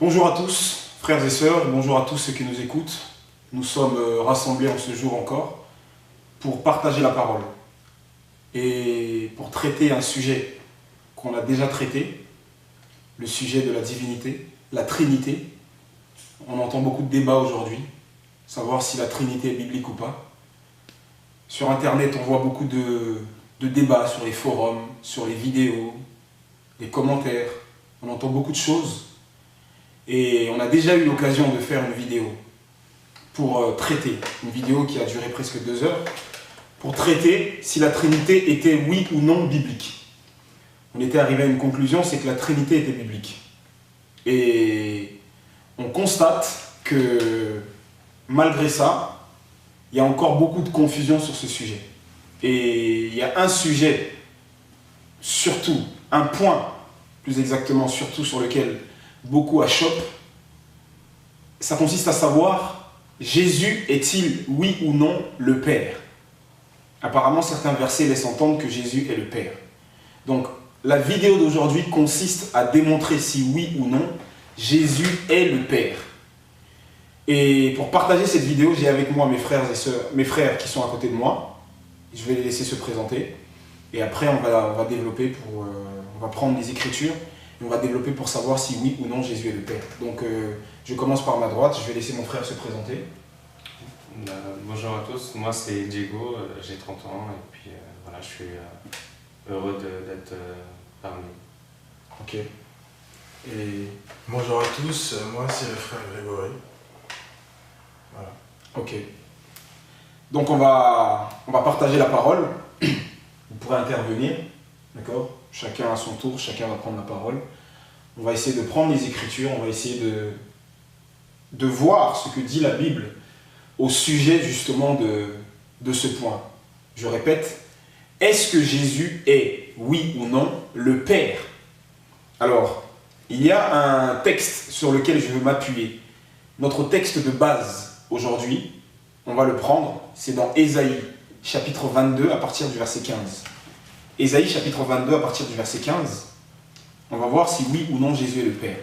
Bonjour à tous, frères et sœurs, bonjour à tous ceux qui nous écoutent. Nous sommes rassemblés en ce jour encore pour partager la parole et pour traiter un sujet qu'on a déjà traité, le sujet de la divinité, la Trinité. On entend beaucoup de débats aujourd'hui, savoir si la Trinité est biblique ou pas. Sur Internet, on voit beaucoup de débats sur les forums, sur les vidéos, les commentaires. On entend beaucoup de choses. Et on a déjà eu l'occasion de faire une vidéo pour traiter, une vidéo qui a duré presque 2 heures, pour traiter si la Trinité était oui ou non biblique. On était arrivé à une conclusion, c'est que la Trinité était biblique. Et on constate que malgré ça, il y a encore beaucoup de confusion sur ce sujet. Et il y a un sujet, surtout, un point, plus exactement, surtout sur lequel beaucoup achoppent, ça consiste à savoir, Jésus est-il, oui ou non, le Père? Apparemment, certains versets laissent entendre que Jésus est le Père. Donc, la vidéo d'aujourd'hui consiste à démontrer si oui ou non, Jésus est le Père. Et pour partager cette vidéo, j'ai avec moi mes frères et sœurs, mes frères qui sont à côté de moi. Je vais les laisser se présenter. Et après, on va développer on va prendre les Écritures et on va développer pour savoir si oui ou non Jésus est le Père. Donc, je commence par ma droite. Je vais laisser mon frère se présenter. Bonjour à tous, moi c'est Diego, j'ai 30 ans et puis voilà, je suis heureux d'être parmi vous. Ok. Et Bonjour à tous, moi c'est le frère Grégory. Voilà. ok. Donc on va partager la parole. Vous pourrez intervenir, d'accord? Chacun à son tour, chacun va prendre la parole. On va essayer de prendre les Écritures, on va essayer de voir ce que dit la Bible au sujet justement de ce point. Je répète, est-ce que Jésus est, oui ou non, le Père? Alors, il y a un texte sur lequel je veux m'appuyer. Notre texte de base aujourd'hui, on va le prendre, c'est dans Ésaïe, chapitre 22, à partir du verset 15. Ésaïe, chapitre 22, à partir du verset 15. On va voir si oui ou non Jésus est le Père.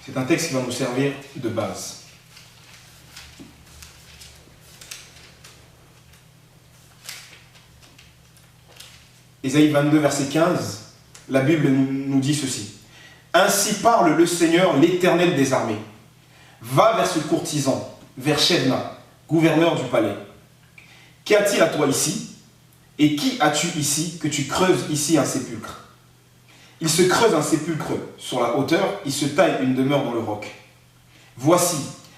C'est un texte qui va nous servir de base. Ésaïe 22, verset 15, la Bible nous dit ceci. « Ainsi parle le Seigneur, l'Éternel des armées. Va vers ce courtisan, vers Shebna, gouverneur du palais. Qu'y a-t-il à toi ici? Et qui as-tu ici que tu creuses ici un sépulcre? Il se creuse un sépulcre sur la hauteur, il se taille une demeure dans le roc. Voici,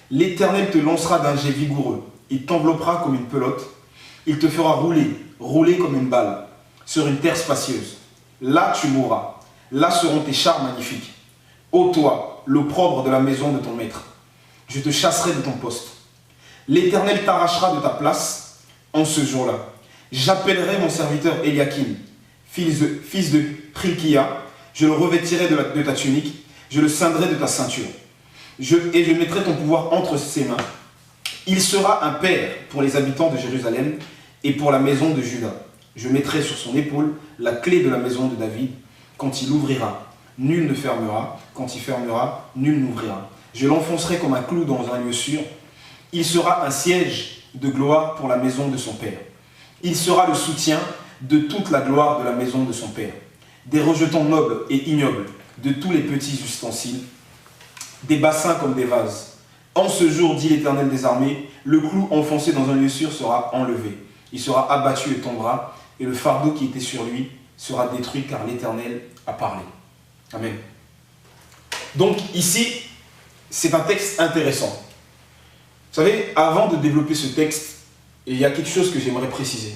l'Éternel te lancera d'un jet vigoureux, il t'enveloppera comme une pelote, il te fera rouler comme une balle, sur une terre spacieuse. Là tu mourras, là seront tes chars magnifiques. Ô toi, l'opprobre de la maison de ton maître, je te chasserai de ton poste. L'Éternel t'arrachera de ta place en ce jour-là. J'appellerai mon serviteur Eliakim, fils de Hilkia, je le revêtirai de ta tunique, je le ceindrai de ta ceinture, et je mettrai ton pouvoir entre ses mains. Il sera un père pour les habitants de Jérusalem et pour la maison de Juda. Je mettrai sur son épaule la clé de la maison de David. Quand il ouvrira, nul ne fermera. Quand il fermera, nul n'ouvrira. Je l'enfoncerai comme un clou dans un lieu sûr. Il sera un siège de gloire pour la maison de son père. Il sera le soutien de toute la gloire de la maison de son père. Des rejetons nobles et ignobles, de tous les petits ustensiles, des bassins comme des vases. En ce jour, dit l'Éternel des armées, le clou enfoncé dans un lieu sûr sera enlevé. Il sera abattu et tombera, et le fardeau qui était sur lui sera détruit, car l'Éternel a parlé. Amen. Donc ici, c'est un texte intéressant. Vous savez, avant de développer ce texte, il y a quelque chose que j'aimerais préciser.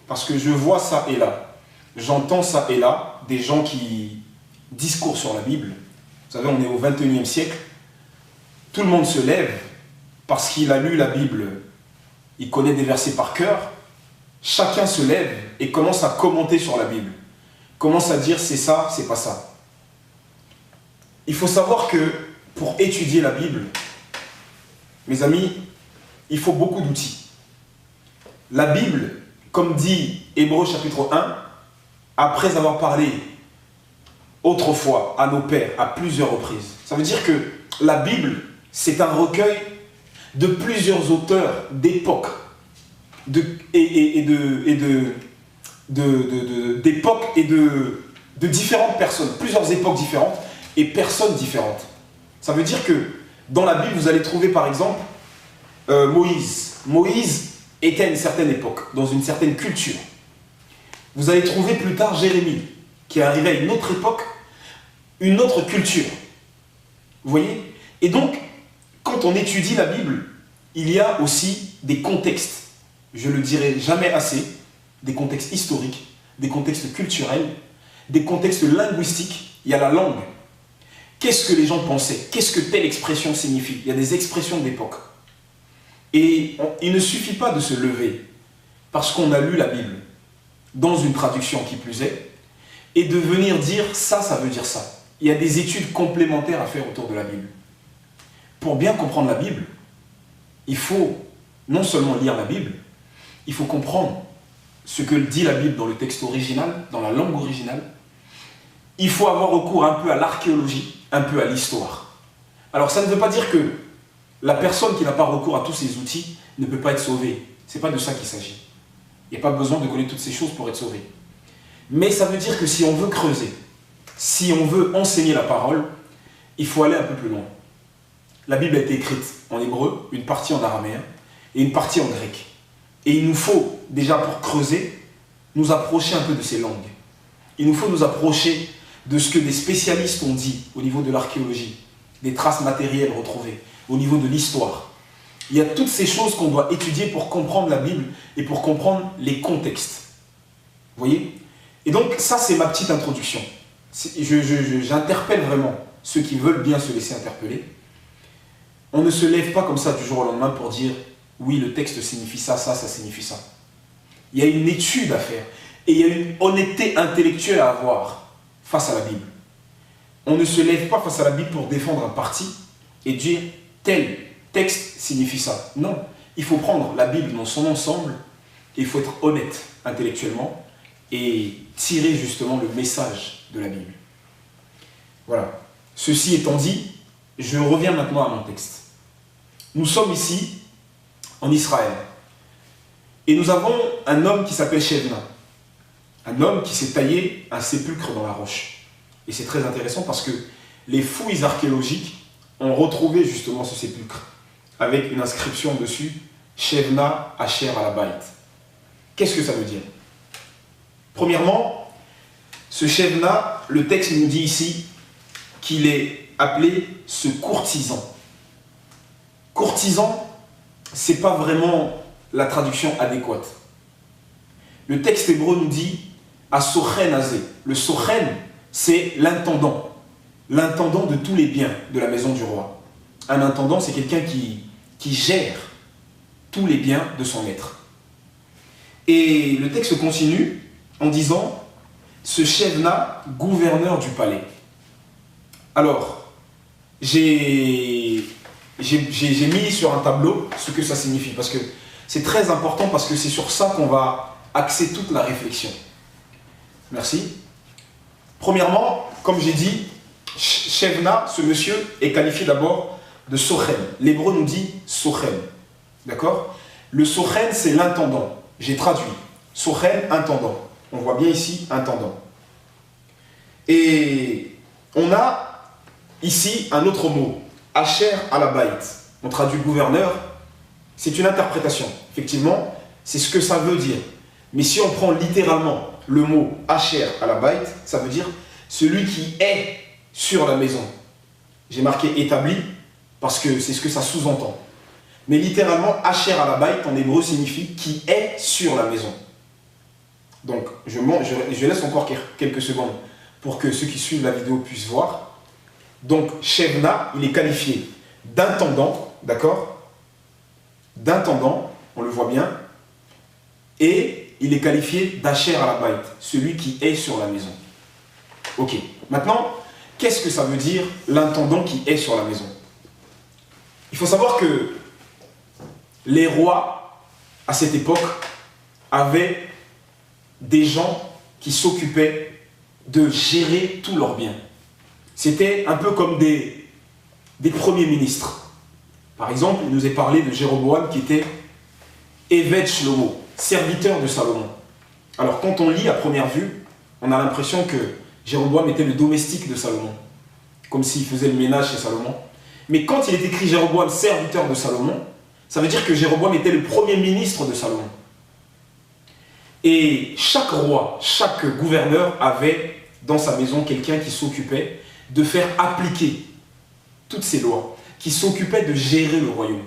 Parce que je vois ça et là. J'entends ça et là, des gens qui discourent sur la Bible. Vous savez, on est au XXIe siècle. Tout le monde se lève parce qu'il a lu la Bible. Il connaît des versets par cœur. Chacun se lève et commence à commenter sur la Bible. Commence à dire c'est ça, c'est pas ça. Il faut savoir que pour étudier la Bible, mes amis, il faut beaucoup d'outils. La Bible, comme dit Hébreux chapitre 1, après avoir parlé autrefois à nos pères à plusieurs reprises. Ça veut dire que la Bible, c'est un recueil de plusieurs auteurs d'époques d'époques et de différentes personnes, plusieurs époques différentes et personnes différentes. Ça veut dire que dans la Bible, vous allez trouver par exemple Moïse. Moïse était à une certaine époque, dans une certaine culture. Vous allez trouver plus tard Jérémie, qui est arrivé à une autre époque, une autre culture. Vous voyez? Et donc, quand on étudie la Bible, il y a aussi des contextes. Je le dirai jamais assez, des contextes historiques, des contextes culturels, des contextes linguistiques. Il y a la langue. Qu'est-ce que les gens pensaient? Qu'est-ce que telle expression signifie? Il y a des expressions d'époque. Et il ne suffit pas de se lever parce qu'on a lu la Bible, dans une traduction qui plus est, et de venir dire ça, ça veut dire ça. Il y a des études complémentaires à faire autour de la Bible. Pour bien comprendre la Bible, il faut non seulement lire la Bible, il faut comprendre ce que dit la Bible dans le texte original, dans la langue originale. Il faut avoir recours un peu à l'archéologie, un peu à l'histoire. Alors ça ne veut pas dire que la personne qui n'a pas recours à tous ces outils ne peut pas être sauvée. Ce n'est pas de ça qu'il s'agit. Il n'y a pas besoin de connaître toutes ces choses pour être sauvé. Mais ça veut dire que si on veut creuser, si on veut enseigner la parole, il faut aller un peu plus loin. La Bible a été écrite en hébreu, une partie en araméen et une partie en grec. Et il nous faut, déjà pour creuser, nous approcher un peu de ces langues. Il nous faut nous approcher de ce que des spécialistes ont dit au niveau de l'archéologie, des traces matérielles retrouvées, au niveau de l'histoire. Il y a toutes ces choses qu'on doit étudier pour comprendre la Bible et pour comprendre les contextes. Vous voyez? Et donc ça, c'est ma petite introduction. J'interpelle vraiment ceux qui veulent bien se laisser interpeller. On ne se lève pas comme ça du jour au lendemain pour dire « oui, le texte signifie ça, ça signifie ça ». Il y a une étude à faire et il y a une honnêteté intellectuelle à avoir face à la Bible. On ne se lève pas face à la Bible pour défendre un parti et dire « tel texte signifie ça ». Non, il faut prendre la Bible dans son ensemble et il faut être honnête intellectuellement et tirer justement le message de la Bible. Voilà. Ceci étant dit, je reviens maintenant à mon texte. Nous sommes ici, en Israël, et nous avons un homme qui s'appelle Shebna, un homme qui s'est taillé un sépulcre dans la roche. Et c'est très intéressant parce que les fouilles archéologiques ont retrouvé justement ce sépulcre, avec une inscription dessus, Shebna Asher Alabayit. Qu'est-ce que ça veut dire? Premièrement, ce Shebna, le texte nous dit ici qu'il est appelé ce courtisan. Courtisan, ce n'est pas vraiment la traduction adéquate. Le texte hébreu nous dit Asochen Azé. Le Sochen, c'est l'intendant. L'intendant de tous les biens de la maison du roi. Un intendant, c'est quelqu'un qui gère tous les biens de son maître. Et le texte continue en disant ce Shebna, gouverneur du palais. Alors, j'ai mis sur un tableau ce que ça signifie, parce que c'est très important, parce que c'est sur ça qu'on va axer toute la réflexion. Merci. Premièrement, comme j'ai dit, Shebna, ce monsieur, est qualifié d'abord de Sochen. L'hébreu nous dit Sochen. D'accord? Le Sochen, c'est l'intendant. J'ai traduit. Sochen, intendant. On voit bien ici, intendant. Et on a ici un autre mot, Asher Alabayit. On traduit gouverneur, c'est une interprétation. Effectivement, c'est ce que ça veut dire. Mais si on prend littéralement le mot Asher Alabayit, ça veut dire celui qui est sur la maison. J'ai marqué établi parce que c'est ce que ça sous-entend. Mais littéralement, Asher Alabayit en hébreu signifie qui est sur la maison. Donc, je laisse encore quelques secondes pour que ceux qui suivent la vidéo puissent voir. Donc, Shebna, il est qualifié d'intendant, d'accord? D'intendant, on le voit bien. Et il est qualifié d'Asher Alabayit, celui qui est sur la maison. Ok. Maintenant, qu'est-ce que ça veut dire l'intendant qui est sur la maison? Il faut savoir que les rois, à cette époque, avaient des gens qui s'occupaient de gérer tous leurs biens. C'était un peu comme des premiers ministres. Par exemple, il nous est parlé de Jéroboam qui était Eved Shlomo, serviteur de Salomon. Alors quand on lit à première vue, on a l'impression que Jéroboam était le domestique de Salomon, comme s'il faisait le ménage chez Salomon. Mais quand il est écrit Jéroboam, serviteur de Salomon, ça veut dire que Jéroboam était le premier ministre de Salomon. Et chaque roi, chaque gouverneur avait dans sa maison quelqu'un qui s'occupait de faire appliquer toutes ces lois, qui s'occupait de gérer le royaume.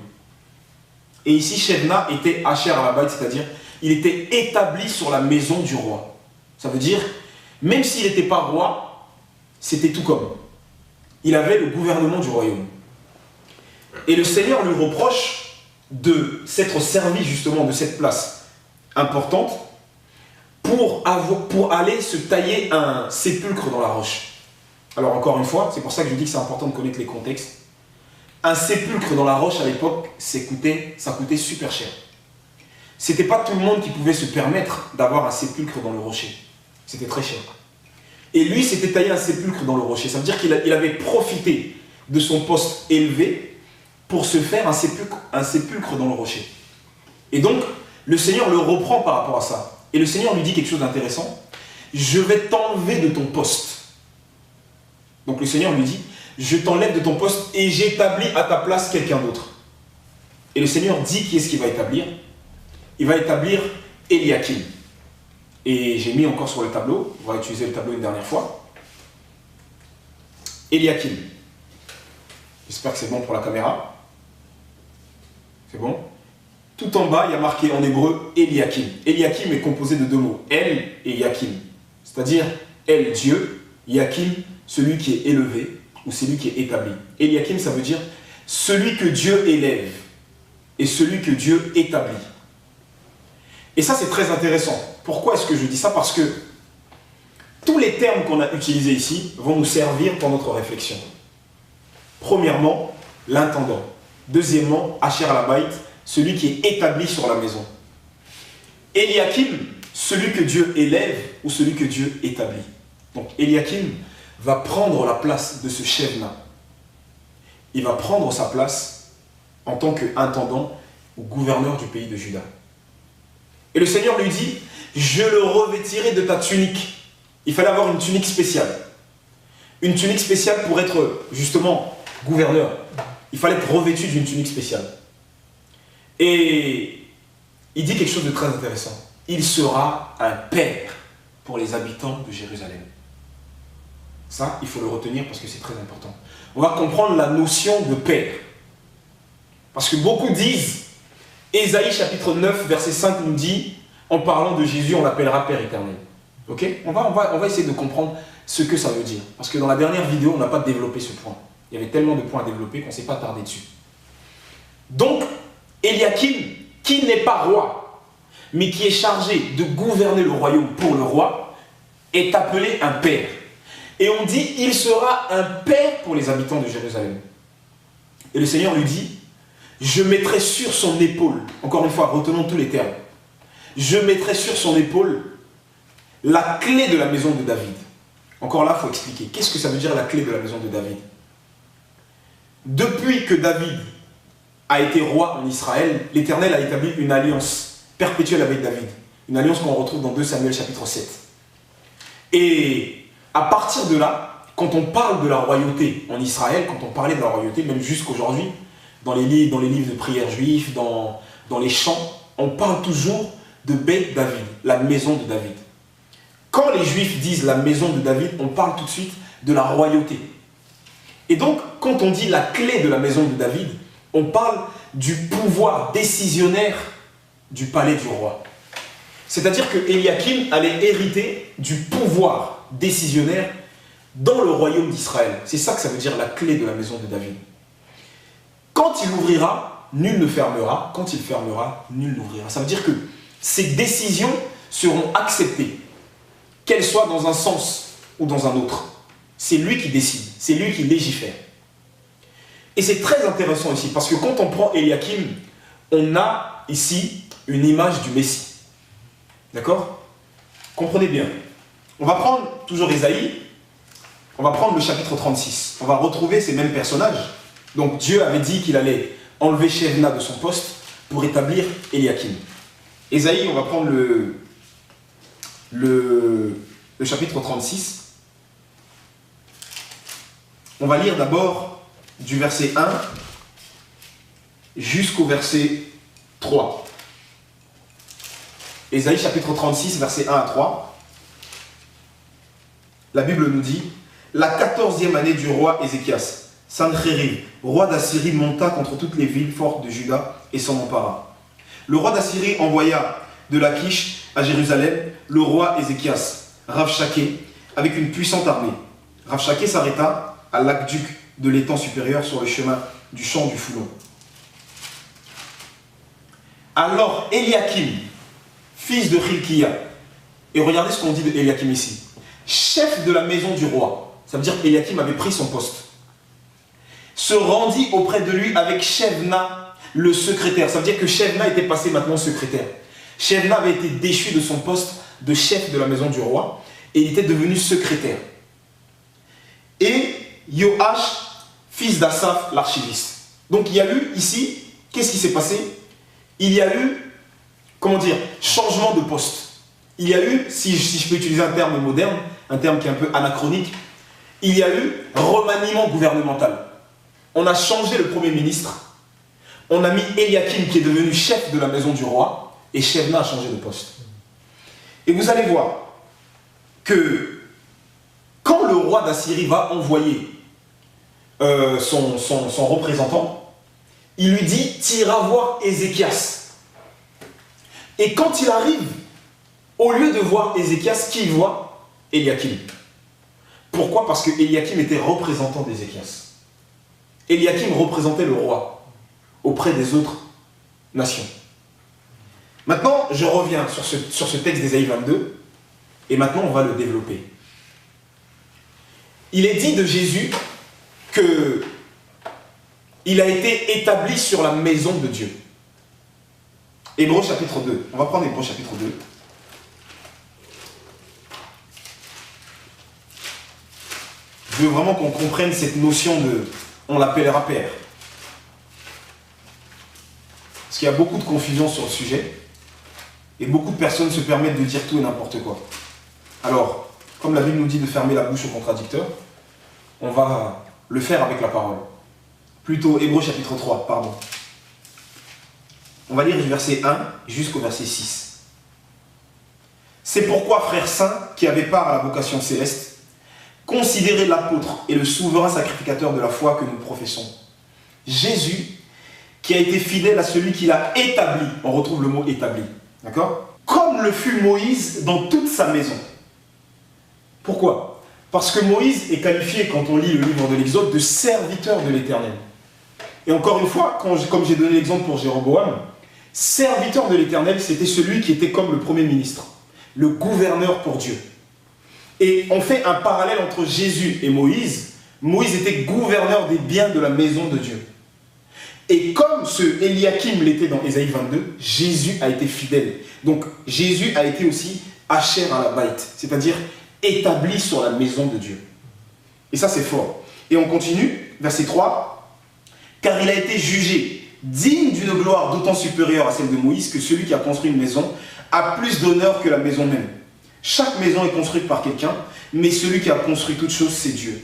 Et ici, Shebna était Asher Arabait, c'est-à-dire il était établi sur la maison du roi. Ça veut dire, même s'il n'était pas roi, c'était tout comme. Il avait le gouvernement du royaume. Et le Seigneur lui reproche de s'être servi justement de cette place importante pour aller se tailler un sépulcre dans la roche. Alors encore une fois, c'est pour ça que je dis que c'est important de connaître les contextes. Un sépulcre dans la roche à l'époque, ça coûtait super cher. C'était pas tout le monde qui pouvait se permettre d'avoir un sépulcre dans le rocher. C'était très cher. Et lui s'était taillé un sépulcre dans le rocher. Ça veut dire qu'il avait profité de son poste élevé pour se faire un sépulcre dans le rocher. Et donc, le Seigneur le reprend par rapport à ça. Et le Seigneur lui dit quelque chose d'intéressant. Je vais t'enlever de ton poste. Donc le Seigneur lui dit, je t'enlève de ton poste et j'établis à ta place quelqu'un d'autre. Et le Seigneur dit qui est-ce qu'il va établir? Il va établir Eliakim. Et j'ai mis encore sur le tableau, on va utiliser le tableau une dernière fois. Eliakim. J'espère que c'est bon pour la caméra. C'est bon? Tout en bas, il y a marqué en hébreu Eliakim. Eliakim est composé de deux mots, El et Yakim. C'est-à-dire El, Dieu, Yakim, celui qui est élevé ou celui qui est établi. Eliakim, ça veut dire celui que Dieu élève et celui que Dieu établit. Et ça, c'est très intéressant. Pourquoi est-ce que je dis ça? Parce que tous les termes qu'on a utilisés ici vont nous servir pour notre réflexion. Premièrement, l'intendant. Deuxièmement, Asher Arabait, celui qui est établi sur la maison. Eliakim, celui que Dieu élève ou celui que Dieu établit. Donc Eliakim va prendre la place de ce Shebna. Il va prendre sa place en tant qu'intendant ou gouverneur du pays de Juda. Et le Seigneur lui dit, je le revêtirai de ta tunique. Il fallait avoir une tunique spéciale. Une tunique spéciale pour être justement gouverneur. Il fallait être revêtu d'une tunique spéciale. Et il dit quelque chose de très intéressant. Il sera un père pour les habitants de Jérusalem. Ça, il faut le retenir parce que c'est très important. On va comprendre la notion de père. Parce que beaucoup disent, Ésaïe chapitre 9, verset 5 nous dit, en parlant de Jésus, on l'appellera Père éternel. Ok? On va essayer de comprendre ce que ça veut dire. Parce que dans la dernière vidéo, on n'a pas développé ce point. Il y avait tellement de points à développer qu'on ne s'est pas tardé dessus. Donc, Eliakim, qui n'est pas roi, mais qui est chargé de gouverner le royaume pour le roi, est appelé un père. Et on dit, il sera un père pour les habitants de Jérusalem. Et le Seigneur lui dit, je mettrai sur son épaule, encore une fois, retenons tous les termes, je mettrai sur son épaule la clé de la maison de David. Encore là, il faut expliquer. Qu'est-ce que ça veut dire la clé de la maison de David? Depuis que David a été roi en Israël, l'Éternel a établi une alliance perpétuelle avec David. Une alliance qu'on retrouve dans 2 Samuel chapitre 7. Et à partir de là, quand on parle de la royauté en Israël, quand on parlait de la royauté, même jusqu'aujourd'hui, dans les livres de prières juifs, dans les chants, on parle toujours de Beth David, la maison de David. Quand les Juifs disent la maison de David, on parle tout de suite de la royauté. Et donc, quand on dit la clé de la maison de David, on parle du pouvoir décisionnaire du palais du roi. C'est-à-dire que Eliakim allait hériter du pouvoir décisionnaire dans le royaume d'Israël. C'est ça que ça veut dire la clé de la maison de David. Quand il ouvrira, nul ne fermera. Quand il fermera, nul n'ouvrira. Ça veut dire que ces décisions seront acceptées, qu'elles soient dans un sens ou dans un autre. C'est lui qui décide, c'est lui qui légifère. Et c'est très intéressant ici, parce que quand on prend Eliakim, on a ici une image du Messie. D'accord? Comprenez bien. On va prendre toujours Ésaïe, On va prendre le chapitre 36. On va retrouver ces mêmes personnages. Donc Dieu avait dit qu'il allait enlever Shebna de son poste pour établir Eliakim. Ésaïe, on va prendre le chapitre 36. On va lire d'abord du verset 1 jusqu'au verset 3. Ésaïe chapitre 36, versets 1 à 3. La Bible nous dit: la 14e année du roi Ézéchias, Sanchérib, roi d'Assyrie, monta contre toutes les villes fortes de Juda et s'en empara. Le roi d'Assyrie envoya de Lachish à Jérusalem le roi Ézéchias, Ravshaké, avec une puissante armée. Ravshaké s'arrêta à l'aqueduc de l'étang supérieur sur le chemin du champ du Foulon. Alors Eliakim, fils de Hilkiah, et regardez ce qu'on dit de Eliakim ici, chef de la maison du roi, ça veut dire qu'Eliakim avait pris son poste, se rendit auprès de lui avec Shebna, le secrétaire. Ça veut dire que Shebna était passé maintenant secrétaire. Shebna avait été déchu de son poste de chef de la maison du roi et il était devenu secrétaire. Et Yoash, fils d'Asaph, l'archiviste. Donc il y a eu ici, qu'est-ce qui s'est passé? Il y a eu, comment dire, changement de poste. Il y a eu, si je peux utiliser un terme moderne, un terme qui est un peu anachronique, il y a eu remaniement gouvernemental. On a changé le Premier ministre, on a mis Eliakim qui est devenu chef de la maison du roi, et Shebna a changé de poste. Et vous allez voir que quand le roi d'Assyrie va envoyer son représentant, il lui dit: tu iras voir Ézéchias. Et quand il arrive, au lieu de voir Ézéchias, qui voit? Eliakim. Pourquoi? Parce que Eliakim était représentant d'Ézéchias. Eliakim représentait le roi auprès des autres nations. Maintenant, je reviens sur ce texte d'Ésaïe 22, et maintenant on va le développer. Il est dit de Jésus que il a été établi sur la maison de Dieu. Hébreux chapitre 2. On va prendre Hébreux chapitre 2. Je veux vraiment qu'on comprenne cette notion de « on l'appellera Père ». Parce qu'il y a beaucoup de confusion sur le sujet et beaucoup de personnes se permettent de dire tout et n'importe quoi. Alors, comme la Bible nous dit de fermer la bouche au contradicteur, on va le faire avec la parole. Plutôt Hébreux chapitre 3, pardon. On va lire du verset 1 jusqu'au verset 6. C'est pourquoi, frères saints, qui avaient part à la vocation céleste, considérez l'apôtre et le souverain sacrificateur de la foi que nous professons. Jésus, qui a été fidèle à celui qui l'a établi. On retrouve le mot établi. D'accord? Comme le fut Moïse dans toute sa maison. Pourquoi? Parce que Moïse est qualifié, quand on lit le livre de l'Exode, de serviteur de l'Éternel. Et encore une fois, comme j'ai donné l'exemple pour Jéroboam, serviteur de l'Éternel, c'était celui qui était comme le Premier ministre, le gouverneur pour Dieu. Et on fait un parallèle entre Jésus et Moïse. Moïse était gouverneur des biens de la maison de Dieu. Et comme ce Eliakim l'était dans Ésaïe 22, Jésus a été fidèle. Donc Jésus a été aussi Asher à la Baït, c'est-à-dire établi sur la maison de Dieu. Et ça c'est fort. Et on continue, verset 3. Car il a été jugé digne d'une gloire d'autant supérieure à celle de Moïse que celui qui a construit une maison a plus d'honneur que la maison même. Chaque maison est construite par quelqu'un, mais celui qui a construit toute chose, c'est Dieu.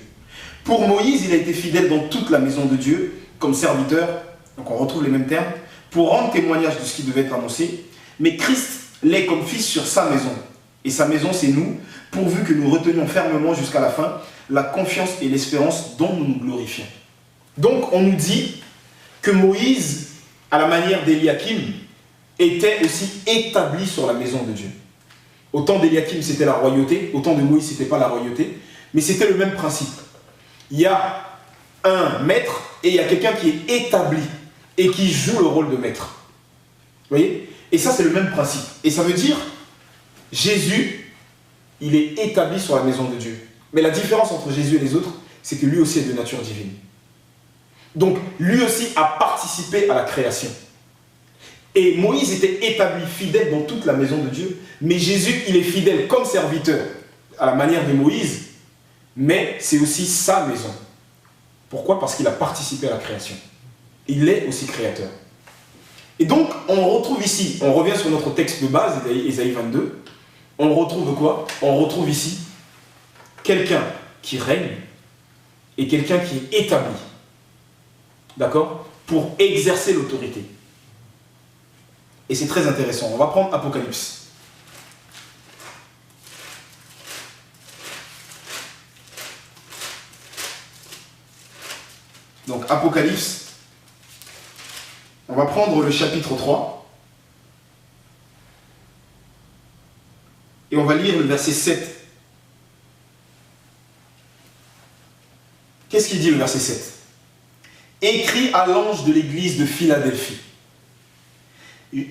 Pour Moïse, il a été fidèle dans toute la maison de Dieu, comme serviteur, donc on retrouve les mêmes termes, pour rendre témoignage de ce qui devait être annoncé, mais Christ l'est comme fils sur sa maison. Et sa maison, c'est nous, pourvu que nous retenions fermement jusqu'à la fin la confiance et l'espérance dont nous nous glorifions. Donc on nous dit que Moïse, à la manière d'Eliakim, était aussi établi sur la maison de Dieu. Autant d'Eliakim c'était la royauté, autant de Moïse c'était pas la royauté, mais c'était le même principe. Il y a un maître et il y a quelqu'un qui est établi et qui joue le rôle de maître. Vous voyez? Et ça c'est le même principe. Et ça veut dire, Jésus, il est établi sur la maison de Dieu. Mais la différence entre Jésus et les autres, c'est que lui aussi est de nature divine. Donc lui aussi a participé à la création. Et Moïse était établi fidèle dans toute la maison de Dieu, mais Jésus, il est fidèle comme serviteur, à la manière de Moïse, mais c'est aussi sa maison. Pourquoi? Parce qu'il a participé à la création. Il est aussi créateur. Et donc, on retrouve ici, on revient sur notre texte de base, Ésaïe 22, on retrouve quoi? On retrouve ici quelqu'un qui règne et quelqu'un qui est établi, d'accord, pour exercer l'autorité. Et c'est très intéressant. On va prendre Apocalypse. Donc Apocalypse, on va prendre le chapitre 3 et on va lire le verset 7. Qu'est-ce qu'il dit le verset 7? Écrit à l'ange de l'église de Philadelphie.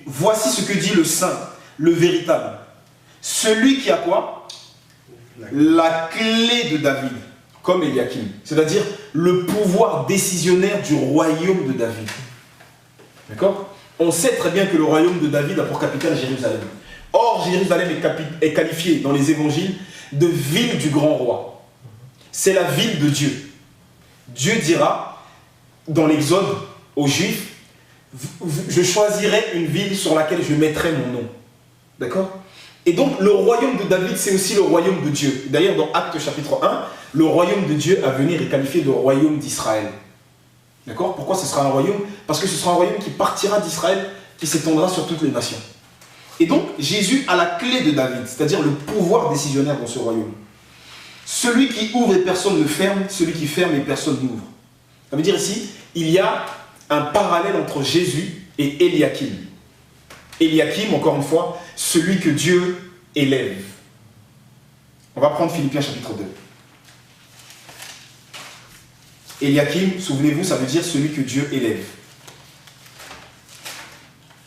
Voici ce que dit le saint, le véritable. Celui qui a quoi? La clé de David, comme Eliakim. C'est-à-dire le pouvoir décisionnaire du royaume de David. D'accord? On sait très bien que le royaume de David a pour capitale Jérusalem. Or, Jérusalem est qualifiée dans les évangiles de ville du grand roi. C'est la ville de Dieu. Dieu dira dans l'Exode aux Juifs, je choisirai une ville sur laquelle je mettrai mon nom. D'accord? Et donc le royaume de David, c'est aussi le royaume de Dieu. D'ailleurs, dans Actes chapitre 1, le royaume de Dieu à venir est qualifié de royaume d'Israël. D'accord? Pourquoi ce sera un royaume? Parce que ce sera un royaume qui partira d'Israël, qui s'étendra sur toutes les nations. Et donc, Jésus a la clé de David, c'est-à-dire le pouvoir décisionnaire dans ce royaume. Celui qui ouvre et personne ne ferme, celui qui ferme et personne n'ouvre. Ça veut dire ici, il y a un parallèle entre Jésus et Eliakim. Eliakim, encore une fois, celui que Dieu élève. On va prendre Philippiens chapitre 2. Eliakim, souvenez-vous, ça veut dire celui que Dieu élève.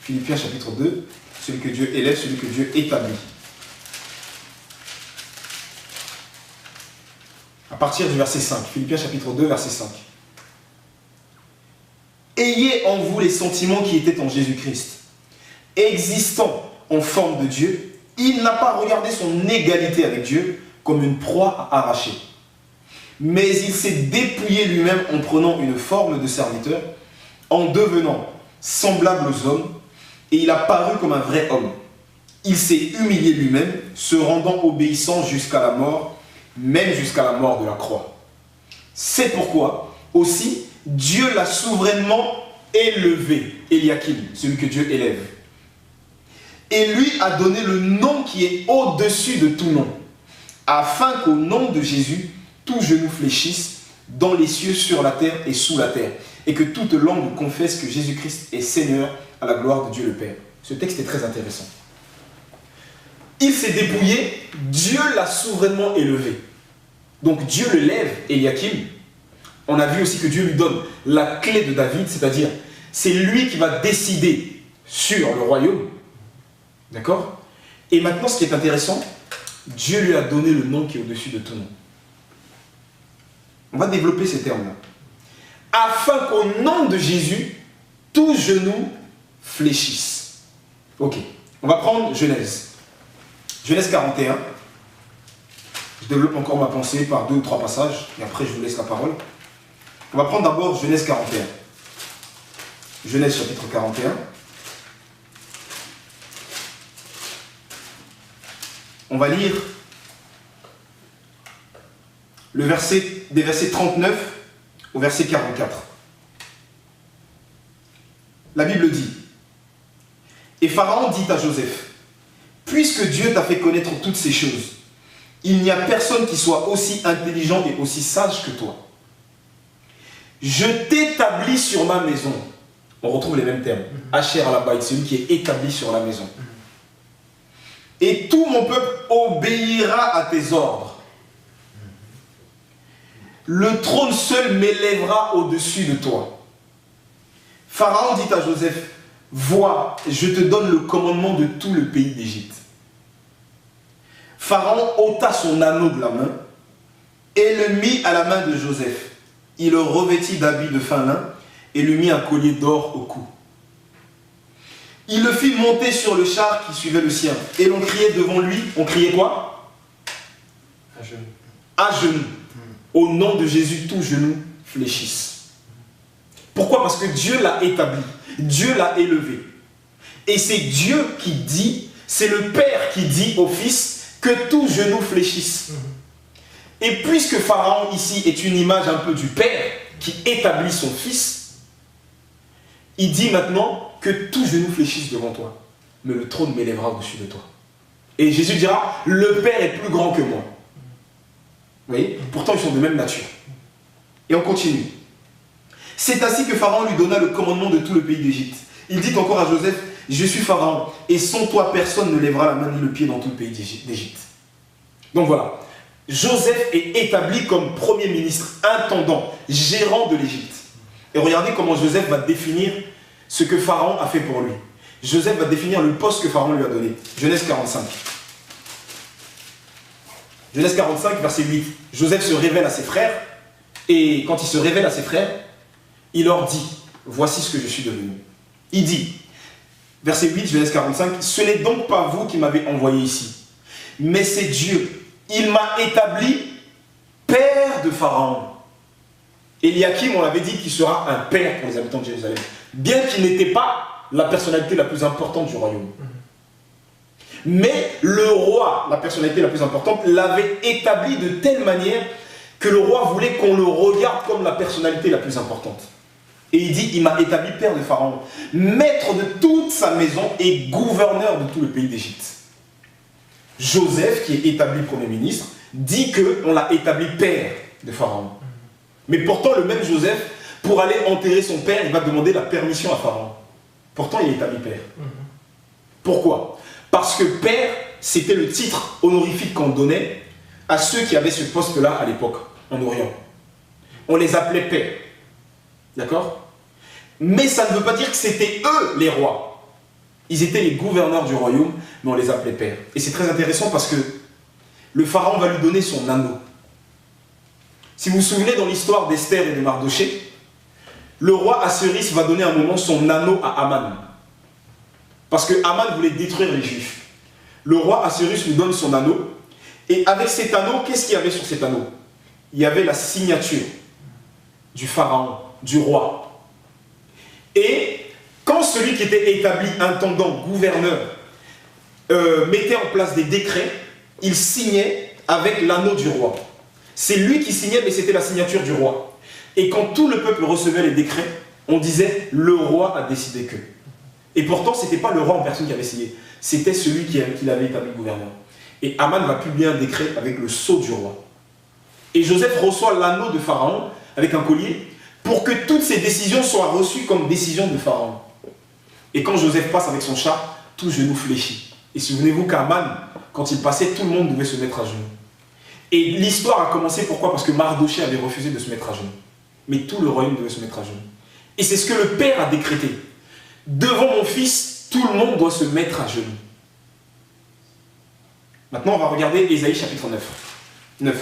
Philippiens chapitre 2, celui que Dieu élève, celui que Dieu établit. À partir du verset 5, Philippiens chapitre 2, verset 5. Ayez en vous les sentiments qui étaient en Jésus-Christ. Existant en forme de Dieu, il n'a pas regardé son égalité avec Dieu comme une proie à arracher. Mais il s'est dépouillé lui-même en prenant une forme de serviteur, en devenant semblable aux hommes, et il a paru comme un vrai homme. Il s'est humilié lui-même, se rendant obéissant jusqu'à la mort, même jusqu'à la mort de la croix. C'est pourquoi, aussi, Dieu l'a souverainement élevé, Eliakim, celui que Dieu élève. Et lui a donné le nom qui est au-dessus de tout nom, afin qu'au nom de Jésus, tout genou fléchisse dans les cieux, sur la terre et sous la terre, et que toute langue confesse que Jésus-Christ est Seigneur à la gloire de Dieu le Père. Ce texte est très intéressant. Il s'est dépouillé, Dieu l'a souverainement élevé. Donc Dieu le lève, Eliakim. On a vu aussi que Dieu lui donne la clé de David, c'est-à-dire c'est lui qui va décider sur le royaume. D'accord? Et maintenant, ce qui est intéressant, Dieu lui a donné le nom qui est au-dessus de tout nom. On va développer ces termes-là. Afin qu'au nom de Jésus, tout genou fléchisse. Ok. On va prendre Genèse. Genèse 41. Je développe encore ma pensée par 2 ou 3 passages, et après je vous laisse la parole. On va prendre d'abord Genèse 41. Genèse chapitre 41. On va lire des versets 39 au verset 44. La Bible dit: Et Pharaon dit à Joseph, puisque Dieu t'a fait connaître toutes ces choses, il n'y a personne qui soit aussi intelligent et aussi sage que toi. Je t'établis sur ma maison. On retrouve les mêmes termes. Asher al-Bayt, celui qui est établi sur la maison. Et tout mon peuple obéira à tes ordres. Le trône seul m'élèvera au-dessus de toi. Pharaon dit à Joseph, vois, je te donne le commandement de tout le pays d'Égypte. Pharaon ôta son anneau de la main et le mit à la main de Joseph. Il le revêtit d'habits de fin lin et lui mit un collier d'or au cou. Il le fit monter sur le char qui suivait le sien. Et l'on criait devant lui, on criait quoi? À genoux. À genoux. au nom de Jésus, tout genou fléchisse. Pourquoi? Parce que Dieu l'a établi, Dieu l'a élevé. Et c'est Dieu qui dit, c'est le Père qui dit au Fils que tout genou fléchisse. Et puisque Pharaon ici est une image un peu du Père qui établit son Fils, il dit maintenant que tout genou fléchisse devant toi, mais le trône m'élèvera au-dessus de toi. Et Jésus dira, le Père est plus grand que moi. Vous voyez? Pourtant ils sont de même nature. Et on continue. C'est ainsi que Pharaon lui donna le commandement de tout le pays d'Égypte. Il dit encore à Joseph, je suis Pharaon, et sans toi personne ne lèvera la main ni le pied dans tout le pays d'Égypte. Donc voilà, Joseph est établi comme premier ministre, intendant, gérant de l'Égypte. Et regardez comment Joseph va définir ce que Pharaon a fait pour lui. Joseph va définir le poste que Pharaon lui a donné. Genèse 45. Genèse 45, verset 8. Joseph se révèle à ses frères, et quand il se révèle à ses frères, il leur dit, voici ce que je suis devenu. Il dit, verset 8, Genèse 45, ce n'est donc pas vous qui m'avez envoyé ici, mais c'est Dieu. Il m'a établi père de Pharaon. Éliakim, on l'avait dit qu'il sera un père pour les habitants de Jérusalem, bien qu'il n'était pas la personnalité la plus importante du royaume. Mais le roi, la personnalité la plus importante, l'avait établi de telle manière que le roi voulait qu'on le regarde comme la personnalité la plus importante. Et il dit, il m'a établi père de Pharaon, maître de toute sa maison et gouverneur de tout le pays d'Égypte. Joseph, qui est établi premier ministre, dit qu'on l'a établi père de Pharaon. Mais pourtant, le même Joseph, pour aller enterrer son père, il va demander la permission à Pharaon. Pourtant, il est établi père. Pourquoi? Parce que père, c'était le titre honorifique qu'on donnait à ceux qui avaient ce poste-là à l'époque, en Orient. On les appelait pères. D'accord? Mais ça ne veut pas dire que c'était eux les rois. Ils étaient les gouverneurs du royaume, mais on les appelait pères. Et c'est très intéressant parce que le pharaon va lui donner son anneau. Si vous vous souvenez dans l'histoire d'Esther et de Mardoché, le roi Assuérus va donner un moment son anneau à Aman. Parce que Aman voulait détruire les Juifs. Le roi Assuérus lui donne son anneau. Et avec cet anneau, qu'est-ce qu'il y avait sur cet anneau? Il y avait la signature du pharaon, du roi. Et quand celui qui était établi intendant, gouverneur, mettait en place des décrets, il signait avec l'anneau du roi. C'est lui qui signait, mais c'était la signature du roi. Et quand tout le peuple recevait les décrets, on disait « le roi a décidé que ». Et pourtant, ce n'était pas le roi en personne qui avait signé, c'était celui qui l'avait établi gouverneur. Et Aman va publier un décret avec le sceau du roi. Et Joseph reçoit l'anneau de Pharaon avec un collier pour que toutes ces décisions soient reçues comme décisions de Pharaon. Et quand Joseph passe avec son char, tout genou fléchit. Et souvenez-vous qu'Aman, quand il passait, tout le monde devait se mettre à genoux. Et l'histoire a commencé, pourquoi? Parce que Mardoché avait refusé de se mettre à genoux. Mais tout le royaume devait se mettre à genoux. Et c'est ce que le Père a décrété. Devant mon fils, tout le monde doit se mettre à genoux. Maintenant, on va regarder Ésaïe chapitre 9.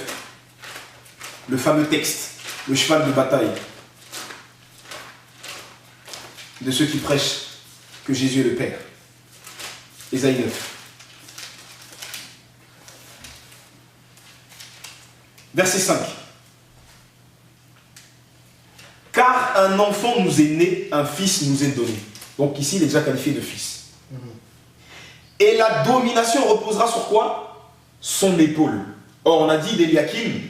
Le fameux texte, le cheval de bataille de ceux qui prêchent que Jésus est le Père. Ésaïe 9. Verset 5. Car un enfant nous est né, un fils nous est donné. Donc ici, il est déjà qualifié de fils. Et la domination reposera sur quoi? Son épaule. Or, on a dit d'Éliakim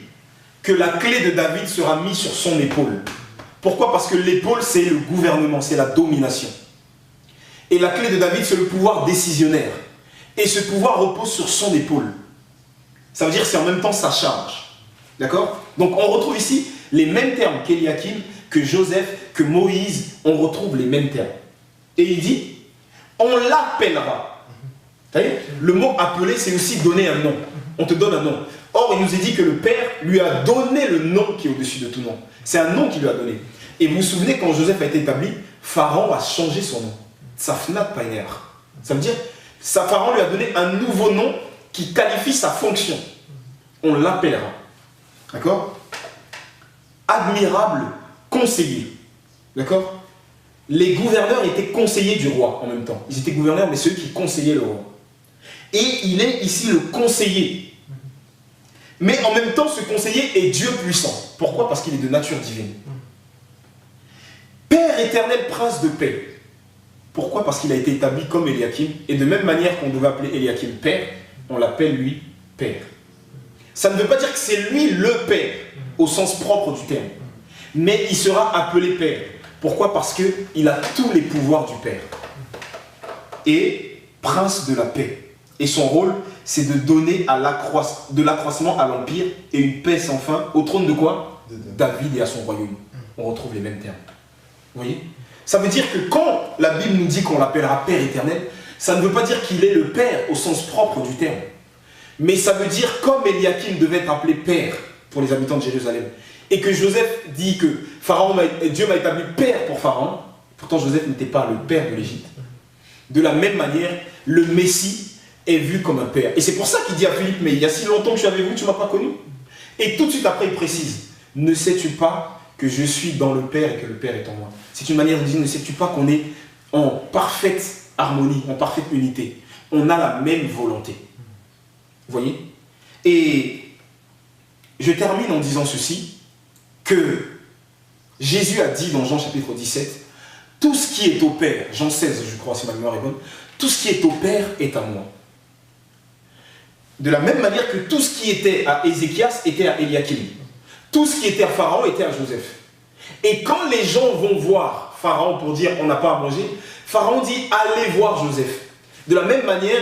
que la clé de David sera mise sur son épaule. Pourquoi? Parce que l'épaule, c'est le gouvernement, c'est la domination. Et la clé de David, c'est le pouvoir décisionnaire. Et ce pouvoir repose sur son épaule. Ça veut dire que c'est en même temps sa charge. D'accord? Donc on retrouve ici les mêmes termes qu'Éliakim, que Joseph, que Moïse, on retrouve les mêmes termes. Et il dit, on l'appellera. Vous voyez? Le mot appeler, c'est aussi donner un nom. On te donne un nom. Or, il nous est dit que le Père lui a donné le nom qui est au-dessus de tout nom. C'est un nom qu'il lui a donné. Et vous vous souvenez, quand Joseph a été établi, Pharaon a changé son nom. Safnat Païner. Ça veut dire, Pharaon lui a donné un nouveau nom qui qualifie sa fonction. On l'appellera. D'accord? Admirable conseiller. D'accord? Les gouverneurs étaient conseillers du roi en même temps. Ils étaient gouverneurs, mais ceux qui conseillaient le roi. Et il est ici le conseiller. Mais en même temps, ce conseiller est Dieu puissant. Pourquoi? Parce qu'il est de nature divine. Père éternel, prince de paix. Pourquoi? Parce qu'il a été établi comme Eliakim. Et de même manière qu'on devait appeler Eliakim père, on l'appelle lui père. Ça ne veut pas dire que c'est lui le père, au sens propre du terme. Mais il sera appelé père. Pourquoi? Parce qu'il a tous les pouvoirs du père. Et prince de la paix. Et son rôle, c'est de donner de l'accroissement à l'empire et une paix sans fin au trône de quoi? David et à son royaume. On retrouve les mêmes termes. Vous voyez? Ça veut dire que quand la Bible nous dit qu'on l'appellera Père éternel, ça ne veut pas dire qu'il est le Père au sens propre du terme. Mais ça veut dire, comme Eliakim devait être appelé Père pour les habitants de Jérusalem, et que Joseph dit que Dieu m'a établi Père pour Pharaon, pourtant Joseph n'était pas le Père de l'Égypte. De la même manière, le Messie est vu comme un Père. Et c'est pour ça qu'il dit à Philippe, mais il y a si longtemps que je suis avec vous, tu ne m'as pas connu. Et tout de suite après, il précise, ne sais-tu pas que je suis dans le Père et que le Père est en moi? C'est une manière de dire, ne sais-tu pas qu'on est en parfaite harmonie, en parfaite unité? On a la même volonté. Vous voyez? Et je termine en disant ceci, que Jésus a dit dans Jean chapitre 17, tout ce qui est au Père, Jean 16 je crois si ma mémoire est bonne, tout ce qui est au Père est à moi. De la même manière que tout ce qui était à Ézéchias était à Eliakim. Tout ce qui était à Pharaon était à Joseph. Et quand les gens vont voir Pharaon pour dire on n'a pas à manger, Pharaon dit allez voir Joseph. De la même manière,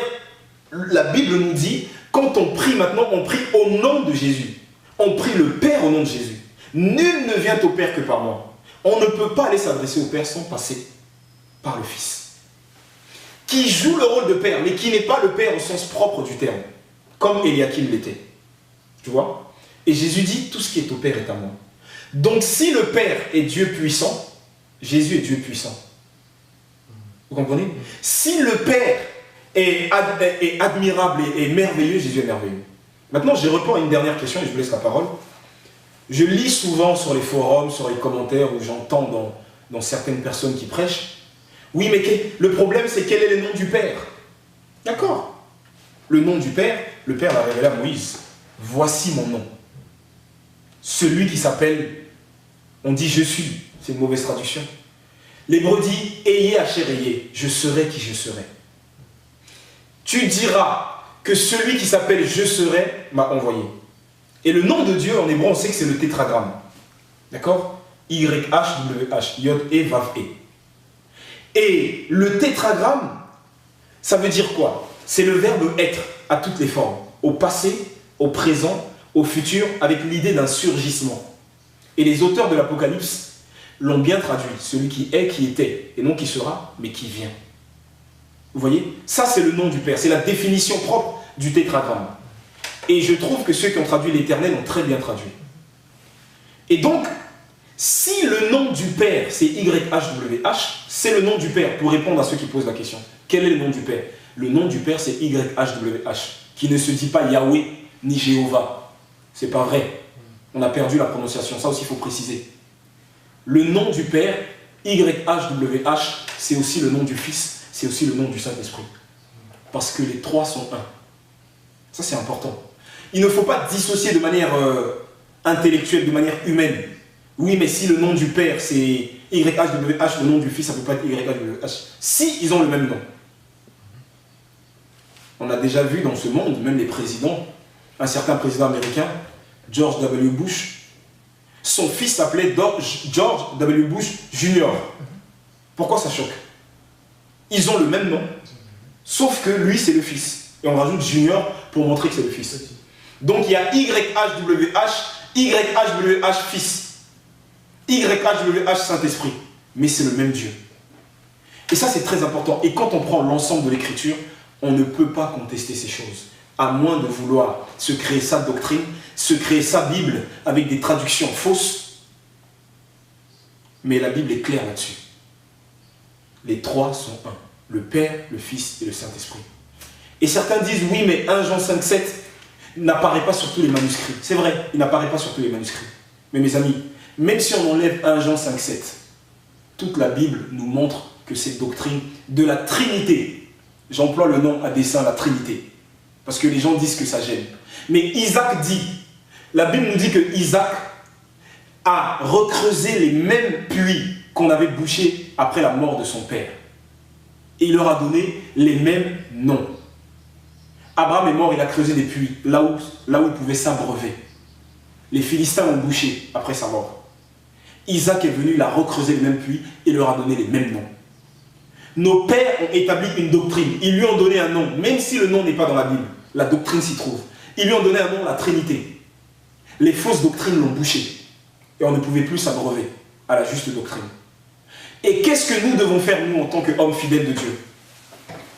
la Bible nous dit, quand on prie maintenant, on prie au nom de Jésus. On prie le Père au nom de Jésus. Nul ne vient au Père que par moi. On ne peut pas aller s'adresser au Père sans passer par le Fils. Qui joue le rôle de Père, mais qui n'est pas le Père au sens propre du terme. Comme Eliakim l'était. Tu vois? Et Jésus dit, tout ce qui est au Père est à moi. Donc si le Père est Dieu puissant, Jésus est Dieu puissant. Vous comprenez? Si le Père est admirable et merveilleux, Jésus est merveilleux. Maintenant, je réponds à une dernière question et je vous laisse la parole. Je lis souvent sur les forums, sur les commentaires où j'entends dans certaines personnes qui prêchent. Oui, mais le problème, c'est quel est le nom du Père? D'accord. Le nom du Père, le Père l'a révélé à Moïse. Voici mon nom. Celui qui s'appelle, on dit je suis, c'est une mauvaise traduction. L'hébreu dit ayez Asher ayez, je serai qui je serai. Tu diras que celui qui s'appelle je serai m'a envoyé. Et le nom de Dieu en hébreu, on sait que c'est le tétragramme. D'accord? Y-H-W-H, Yod-E, Vav-E. Et le tétragramme, ça veut dire quoi? C'est le verbe être à toutes les formes. Au passé, au présent, au futur, avec l'idée d'un surgissement. Et les auteurs de l'Apocalypse l'ont bien traduit. Celui qui est, qui était. Et non qui sera, mais qui vient. Vous voyez? Ça, c'est le nom du Père. C'est la définition propre du tétragramme. Et je trouve que ceux qui ont traduit l'Éternel ont très bien traduit. Et donc, si le nom du Père, c'est YHWH, c'est le nom du Père, pour répondre à ceux qui posent la question. Quel est le nom du Père? Le nom du Père, c'est YHWH, qui ne se dit pas Yahweh ni Jéhovah. C'est pas vrai. On a perdu la prononciation, ça aussi il faut préciser. Le nom du Père, YHWH, c'est aussi le nom du Fils, c'est aussi le nom du Saint-Esprit. Parce que les trois sont un. Ça c'est important. Il ne faut pas dissocier de manière intellectuelle, de manière humaine. Oui, mais si le nom du Père c'est YHWH, le nom du Fils, ça ne peut pas être YHWH. Si, ils ont le même nom. On a déjà vu dans ce monde, même les présidents, un certain président américain, George W. Bush, son fils s'appelait George W. Bush Jr. Pourquoi ça choque? Ils ont le même nom, sauf que lui c'est le fils. Et on rajoute Junior pour montrer que c'est le fils. Donc il y a YHWH fils, YHWH Saint-Esprit, mais c'est le même Dieu. Et ça c'est très important. Et quand on prend l'ensemble de l'écriture, on ne peut pas contester ces choses, à moins de vouloir se créer sa doctrine, se créer sa Bible avec des traductions fausses. Mais la Bible est claire là-dessus. Les trois sont un. Le Père, le Fils et le Saint-Esprit. Et certains disent, oui, mais 1 Jean 5,7 n'apparaît pas sur tous les manuscrits. C'est vrai, il n'apparaît pas sur tous les manuscrits. Mais mes amis, même si on enlève 1 Jean 5,7, toute la Bible nous montre que cette doctrine de la Trinité, j'emploie le nom à dessein, la Trinité, parce que les gens disent que ça gêne. Mais Isaac dit, La Bible nous dit que Isaac a recreusé les mêmes puits qu'on avait bouchés après la mort de son père. Et il leur a donné les mêmes noms. Abraham est mort, il a creusé des puits, là où il pouvait s'abreuver. Les Philistins l'ont bouché après sa mort. Isaac est venu, il a recreusé les mêmes puits et leur a donné les mêmes noms. Nos pères ont établi une doctrine, ils lui ont donné un nom, même si le nom n'est pas dans la Bible, la doctrine s'y trouve. Ils lui ont donné un nom, la Trinité. Les fausses doctrines l'ont bouché et on ne pouvait plus s'abreuver à la juste doctrine. Et qu'est-ce que nous devons faire, nous, en tant qu'hommes fidèles de Dieu?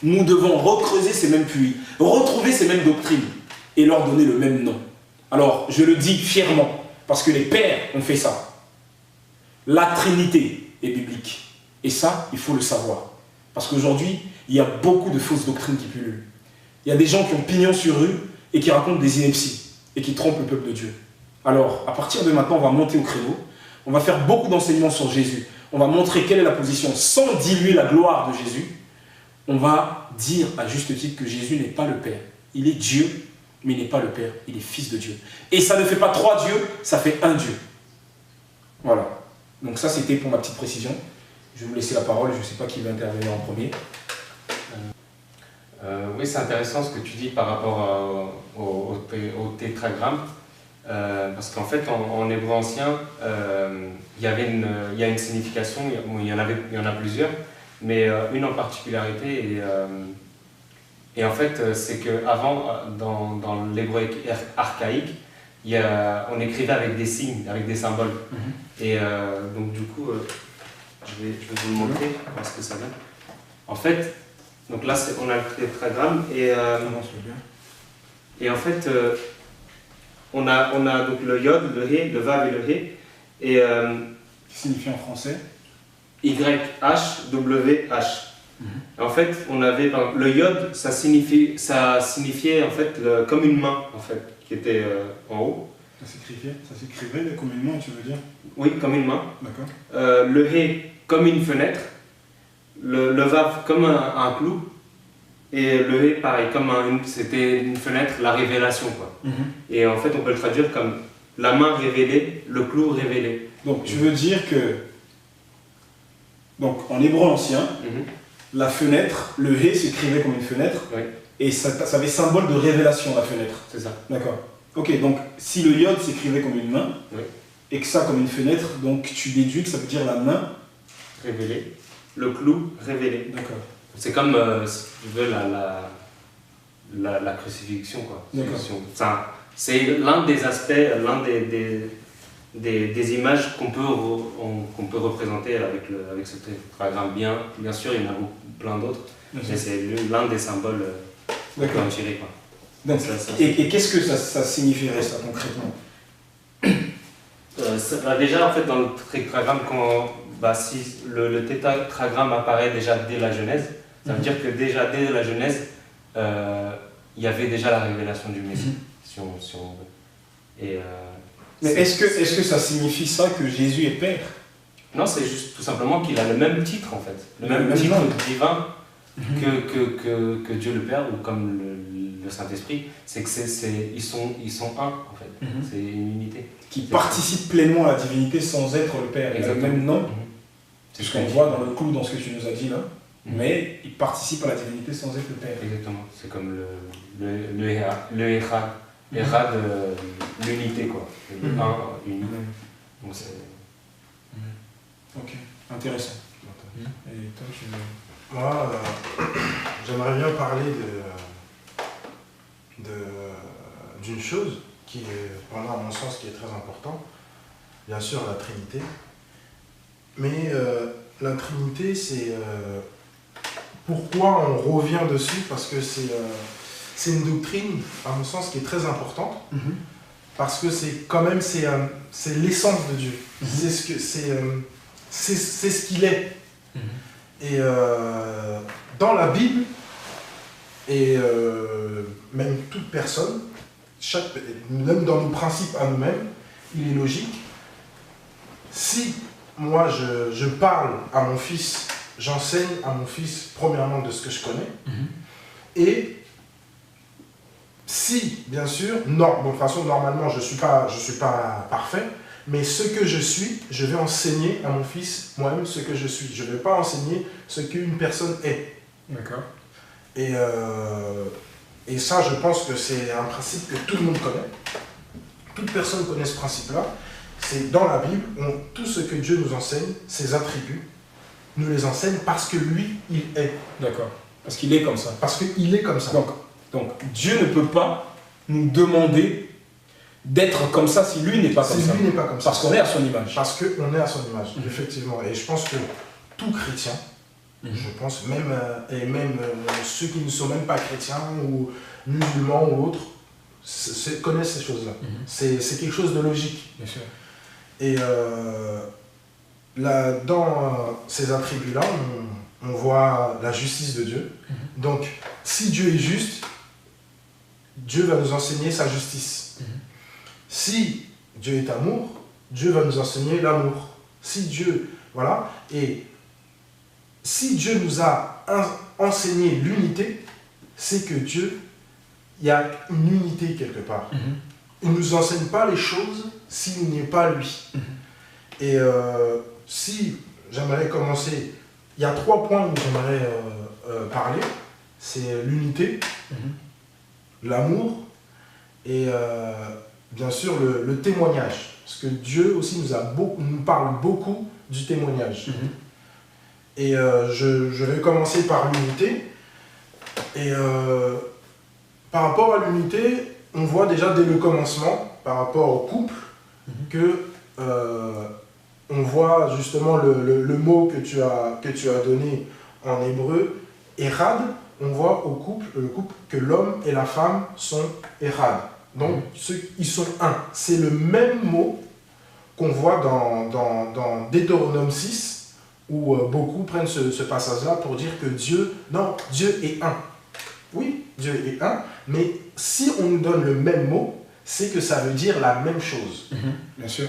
Nous devons recreuser ces mêmes puits, retrouver ces mêmes doctrines et leur donner le même nom. Alors, je le dis fièrement, parce que les pères ont fait ça. La Trinité est biblique. Et ça, il faut le savoir. Parce qu'aujourd'hui, il y a beaucoup de fausses doctrines qui pullulent. Il y a des gens qui ont pignon sur rue et qui racontent des inepties et qui trompent le peuple de Dieu. Alors, à partir de maintenant, on va monter au créneau. On va faire beaucoup d'enseignements sur Jésus. On va montrer quelle est la position sans diluer la gloire de Jésus. On va dire à juste titre que Jésus n'est pas le Père. Il est Dieu, mais il n'est pas le Père. Il est Fils de Dieu. Et ça ne fait pas 3 dieux, ça fait un Dieu. Voilà. Donc ça, c'était pour ma petite précision. Je vais vous laisser la parole. Je ne sais pas qui va intervenir en premier. Oui, c'est intéressant ce que tu dis par rapport au tétragramme. Parce qu'en fait, en hébreu ancien, il y a une signification, il y en a plusieurs, mais une en particularité, et en fait, c'est qu'avant, dans l'hébreu archaïque, on écrivait avec des signes, avec des symboles. Et donc du coup, je vais vous le montrer, voir ce que ça donne. En fait, donc là, on a le tétragramme, et en fait, on a donc le yod, le he, le vav et le he, et Qui signifie en français YHWH. En fait, on avait le yod, ça signifiait en fait comme une main en fait, qui était en haut. Ça s'écrivait comme une main, tu veux dire? Oui, comme une main. D'accord. Le he comme une fenêtre, le vav comme un clou, et le he pareil, comme c'était une fenêtre, la révélation quoi. Et en fait, on peut le traduire comme la main révélée, le clou révélé. Donc tu veux dire que, donc en hébreu ancien, la fenêtre, le he s'écrivait comme une fenêtre, Oui, et ça avait symbole de révélation, la fenêtre. c'est ça. D'accord. Ok, donc si le yod s'écrivait comme une main, Oui. et que ça comme une fenêtre, donc tu déduis que ça veut dire la main. Révélé, le clou révélé. D'accord. C'est comme, si tu veux, la crucifixion, quoi. C'est l'un des aspects, l'un des images qu'on peut représenter avec ce tétragramme. Bien sûr, il y en a plein d'autres, mais c'est l'un des symboles qu'on peut en tirer, quoi. Donc, et qu'est-ce que ça signifierait, ça, concrètement? Déjà, en fait, dans le tétragramme, si le tétragramme apparaît déjà dès la Genèse, ça veut dire que déjà dès la Genèse, il y avait déjà la révélation du Messie, si on veut. Mais est-ce que ça signifie ça que Jésus est Père? Non, c'est juste tout simplement qu'il a le même titre en fait, le même titre divin que Dieu le Père ou comme le Saint-Esprit. C'est que ils sont un en fait, c'est une unité. Qui participe pleinement à la divinité sans être le Père. Il a le même nom, c'est ce qu'on voit dans le clou, dans ce que tu nous as dit là, mais il participe à la divinité sans être le Père. Exactement, c'est comme le Echad de l'unité quoi, le un uni. Donc c'est... Ok, intéressant. Et toi, Moi, j'aimerais bien parler d'une chose qui est, à mon sens, qui est très importante. Bien sûr, la Trinité. Mais la Trinité, c'est... pourquoi on revient dessus? Parce que c'est une doctrine, à mon sens, qui est très importante. Parce que c'est quand même, c'est l'essence de Dieu. C'est ce qu'il est. Et dans la Bible, et même toute personne, même dans nos principes à nous-mêmes, il est logique, si moi je parle à mon fils, j'enseigne à mon fils premièrement de ce que je connais, et si, bien sûr, bon, de toute façon, normalement, je suis pas parfait, mais ce que je suis, je vais enseigner à mon fils moi-même ce que je suis. Je ne vais pas enseigner ce qu'une personne est. D'accord. Et ça, je pense que c'est un principe que tout le monde connaît. Toute personne connaît ce principe-là. C'est dans la Bible, tout ce que Dieu nous enseigne, ses attributs, nous les enseigne parce que lui, il est. D'accord. Parce qu'il est comme ça. Parce qu'il est comme ça. Donc, Dieu ne peut pas nous demander d'être comme ça si lui n'est pas comme ça. Si lui n'est pas comme ça. Parce qu'on est à son image. Parce qu'on est à son image, effectivement. Et je pense que tout chrétien, je pense, même ceux qui ne sont même pas chrétiens ou musulmans ou autres, connaissent ces choses-là. C'est quelque chose de logique. Bien sûr. Et dans ces attributs-là, on voit la justice de Dieu. Donc, si Dieu est juste, Dieu va nous enseigner sa justice. Si Dieu est amour, Dieu va nous enseigner l'amour. Si Dieu, voilà, et si Dieu nous a enseigné l'unité, c'est que Dieu, il y a une unité quelque part. Il ne nous enseigne pas les choses s'il n'est pas lui. Et si j'aimerais commencer, il y a 3 points où j'aimerais parler. C'est l'unité, l'amour et bien sûr le témoignage. Parce que Dieu aussi nous parle beaucoup du témoignage. Et je vais commencer par l'unité. Et par rapport à l'unité, on voit déjà dès le commencement, par rapport au couple, que on voit justement le mot que tu as donné en hébreu, Erad. On voit le couple que l'homme et la femme sont Erad. Donc ils sont un. C'est le même mot qu'on voit dans Deutéronome 6, où beaucoup prennent ce passage-là pour dire que Dieu est un. Oui, Dieu est un, mais si on nous donne le même mot, c'est que ça veut dire la même chose. Bien sûr.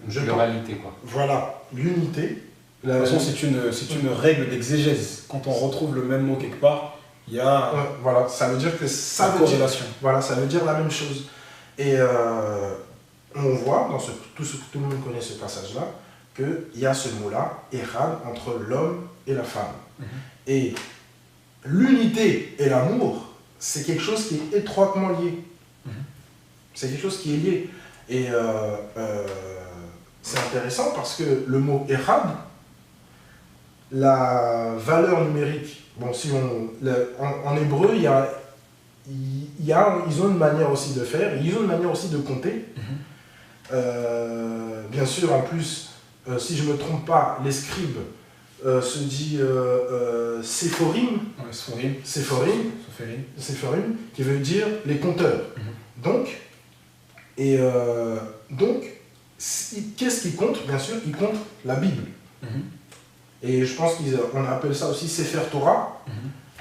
Pluralité, quoi. Voilà, l'unité. De toute façon, c'est une règle d'exégèse. Quand on retrouve le même mot quelque part, il y a voilà, ça veut dire que ça veut corrélation. Voilà, ça veut dire la même chose. Et on voit, dans tout le monde connaît ce passage-là, qu'il y a ce mot-là, Erad, entre l'homme et la femme. Et l'unité et l'amour, c'est quelque chose qui est étroitement lié. C'est quelque chose qui est lié. Et c'est intéressant parce que le mot Erad, la valeur numérique, bon, si en hébreu, ils ont une manière aussi de faire, ils ont une manière aussi de compter. Bien sûr, en plus, si je ne me trompe pas, les scribes se dit Séphorim, Séphorim, qui veut dire les compteurs. Donc, qu'est-ce qui compte? Bien sûr, il compte la Bible. Et je pense qu'on appelle ça aussi Sefer Torah.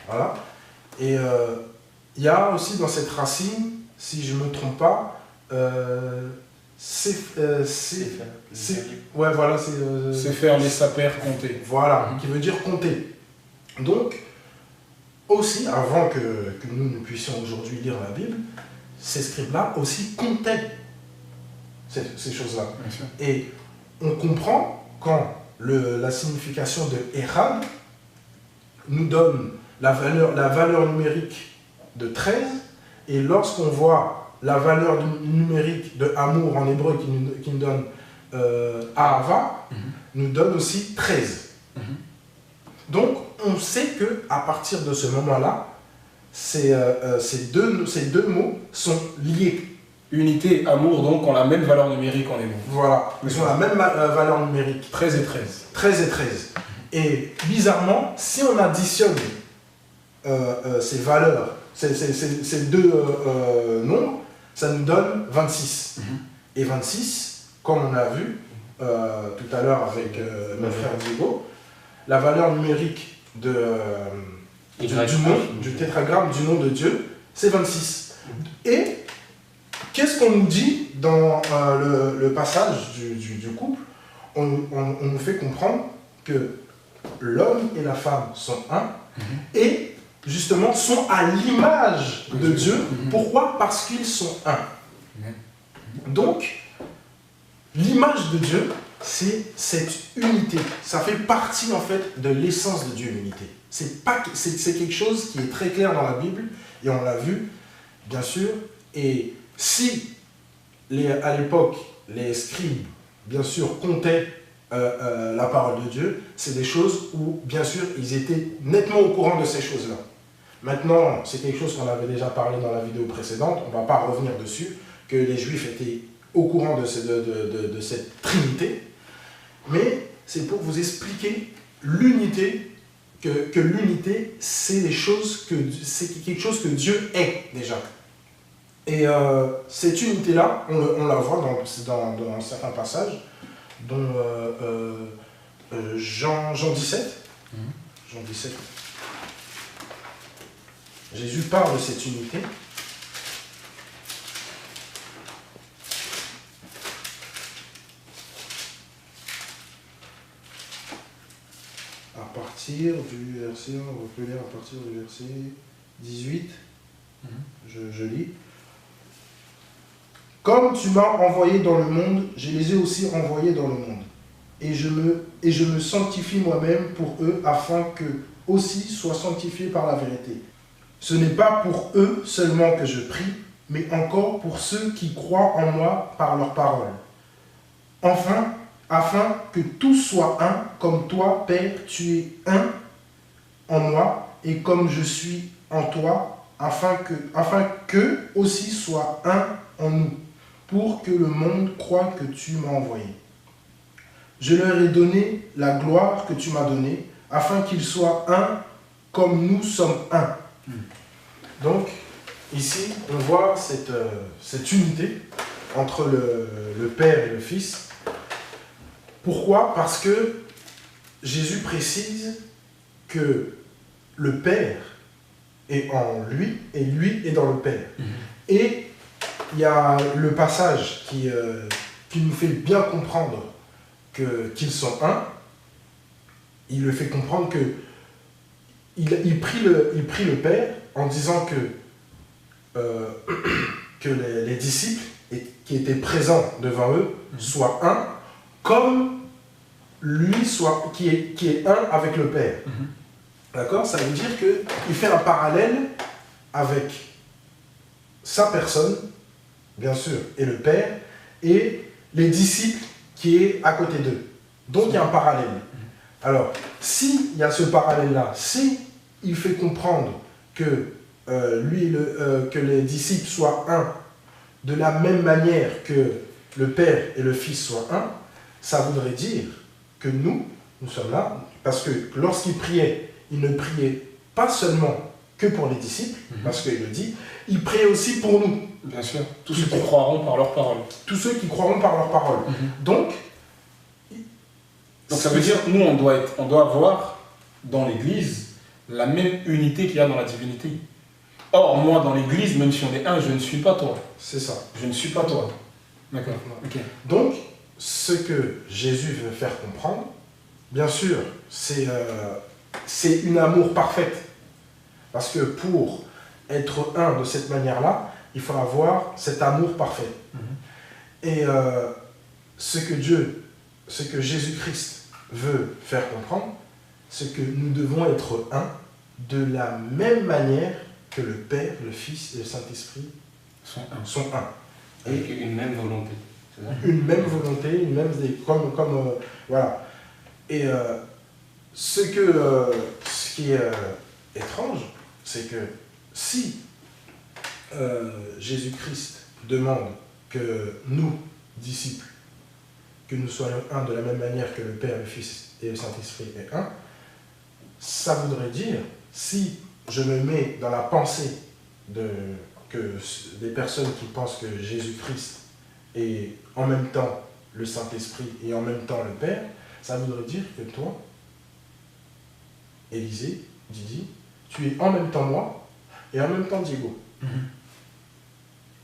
Voilà. Et il y a aussi dans cette racine, si je ne me trompe pas, ouais, voilà, c'est faire les sapères compter. Voilà, qui veut dire compter. Donc, aussi, avant que nous puissions aujourd'hui lire la Bible, ces scribes-là aussi comptaient ces choses-là. Et on comprend quand la signification de Erad nous donne la valeur numérique de 13, et lorsqu'on voit la valeur numérique de amour en hébreu qui nous donne Ahava, nous donne aussi 13. Donc on sait qu'à partir de ce moment-là, ces deux mots sont liés. Unité et amour, donc, ont la même valeur numérique en hébreu. Voilà, ils ont la même valeur numérique. 13 et 13. 13 et 13. Et bizarrement, si on additionne ces valeurs, ces deux nombres, ça nous donne 26. Et 26, comme on l'a vu tout à l'heure avec mon frère Diego, la valeur numérique du tétragramme du nom de Dieu, c'est 26. Et qu'est-ce qu'on nous dit dans le passage du couple? On nous fait comprendre que l'homme et la femme sont un, et justement, sont à l'image de Dieu. Pourquoi? Parce qu'ils sont un. Donc, l'image de Dieu, c'est cette unité. Ça fait partie, en fait, de l'essence de Dieu, l'unité. C'est quelque chose qui est très clair dans la Bible, et on l'a vu, bien sûr. Et si, à l'époque, les scribes, bien sûr, comptaient la parole de Dieu, c'est des choses où, bien sûr, ils étaient nettement au courant de ces choses-là. Maintenant, c'est quelque chose qu'on avait déjà parlé dans la vidéo précédente, on ne va pas revenir dessus, que les Juifs étaient au courant de cette Trinité, mais c'est pour vous expliquer l'unité, que l'unité, c'est quelque chose que Dieu est déjà. Et cette unité-là, on la voit dans certains passages, dont Jean 17. Jean 17. Jésus parle de cette unité. À partir du verset, on peut lire à partir du verset 18. Je lis. Comme tu m'as envoyé dans le monde, je les ai aussi envoyés dans le monde. Et je me sanctifie moi-même pour eux, afin qu'eux aussi soient sanctifiés par la vérité. Ce n'est pas pour eux seulement que je prie, mais encore pour ceux qui croient en moi par leur parole. Enfin, afin que tous soient un, comme toi, Père, tu es un en moi, et comme je suis en toi, afin qu'eux aussi soient un en nous, pour que le monde croie que tu m'as envoyé. Je leur ai donné la gloire que tu m'as donnée, afin qu'ils soient un comme nous sommes un. Donc, ici, on voit cette unité entre le Père et le Fils. Pourquoi? Parce que Jésus précise que le Père est en lui et lui est dans le Père. Et il y a le passage qui nous fait bien comprendre qu'ils sont un. Il le fait comprendre que il prie le Père en disant que les disciples qui étaient présents devant eux soient un, comme lui qui est un avec le Père. D'accord? Ça veut dire qu'il fait un parallèle avec sa personne, bien sûr, et le Père, et les disciples qui est à côté d'eux. Donc il y a un parallèle. Alors, s'il y a ce parallèle-là, si il fait comprendre que que les disciples soient un de la même manière que le Père et le Fils soient un, ça voudrait dire que nous sommes là, parce que lorsqu'il priait, il ne priait pas seulement que pour les disciples, parce qu'il le dit, il priait aussi pour nous. Bien sûr, tous ceux qui croiront par leur parole. Tous ceux qui croiront par leur parole. Donc ça veut dire, nous, on doit avoir dans l'Église la même unité qu'il y a dans la divinité. Or, moi, dans l'Église, même si on est un, je ne suis pas toi. C'est ça. Je ne suis pas toi. D'accord. Okay. Donc, ce que Jésus veut faire comprendre, bien sûr, c'est une amour parfaite. Parce que pour être un de cette manière-là, il faut avoir cet amour parfait. Et ce que Jésus-Christ veut faire comprendre, c'est que nous devons être un de la même manière que le Père, le Fils et le Saint-Esprit sont un. Avec une même volonté. Une même volonté, une même... voilà. Et ce qui est étrange, c'est que si Jésus-Christ demande que nous, disciples, que nous soyons un de la même manière que le Père, le Fils et le Saint-Esprit est un, ça voudrait dire, si je me mets dans la pensée des personnes qui pensent que Jésus-Christ est en même temps le Saint-Esprit et en même temps le Père, ça voudrait dire que toi, Élisée, Didi, tu es en même temps moi et en même temps Diego.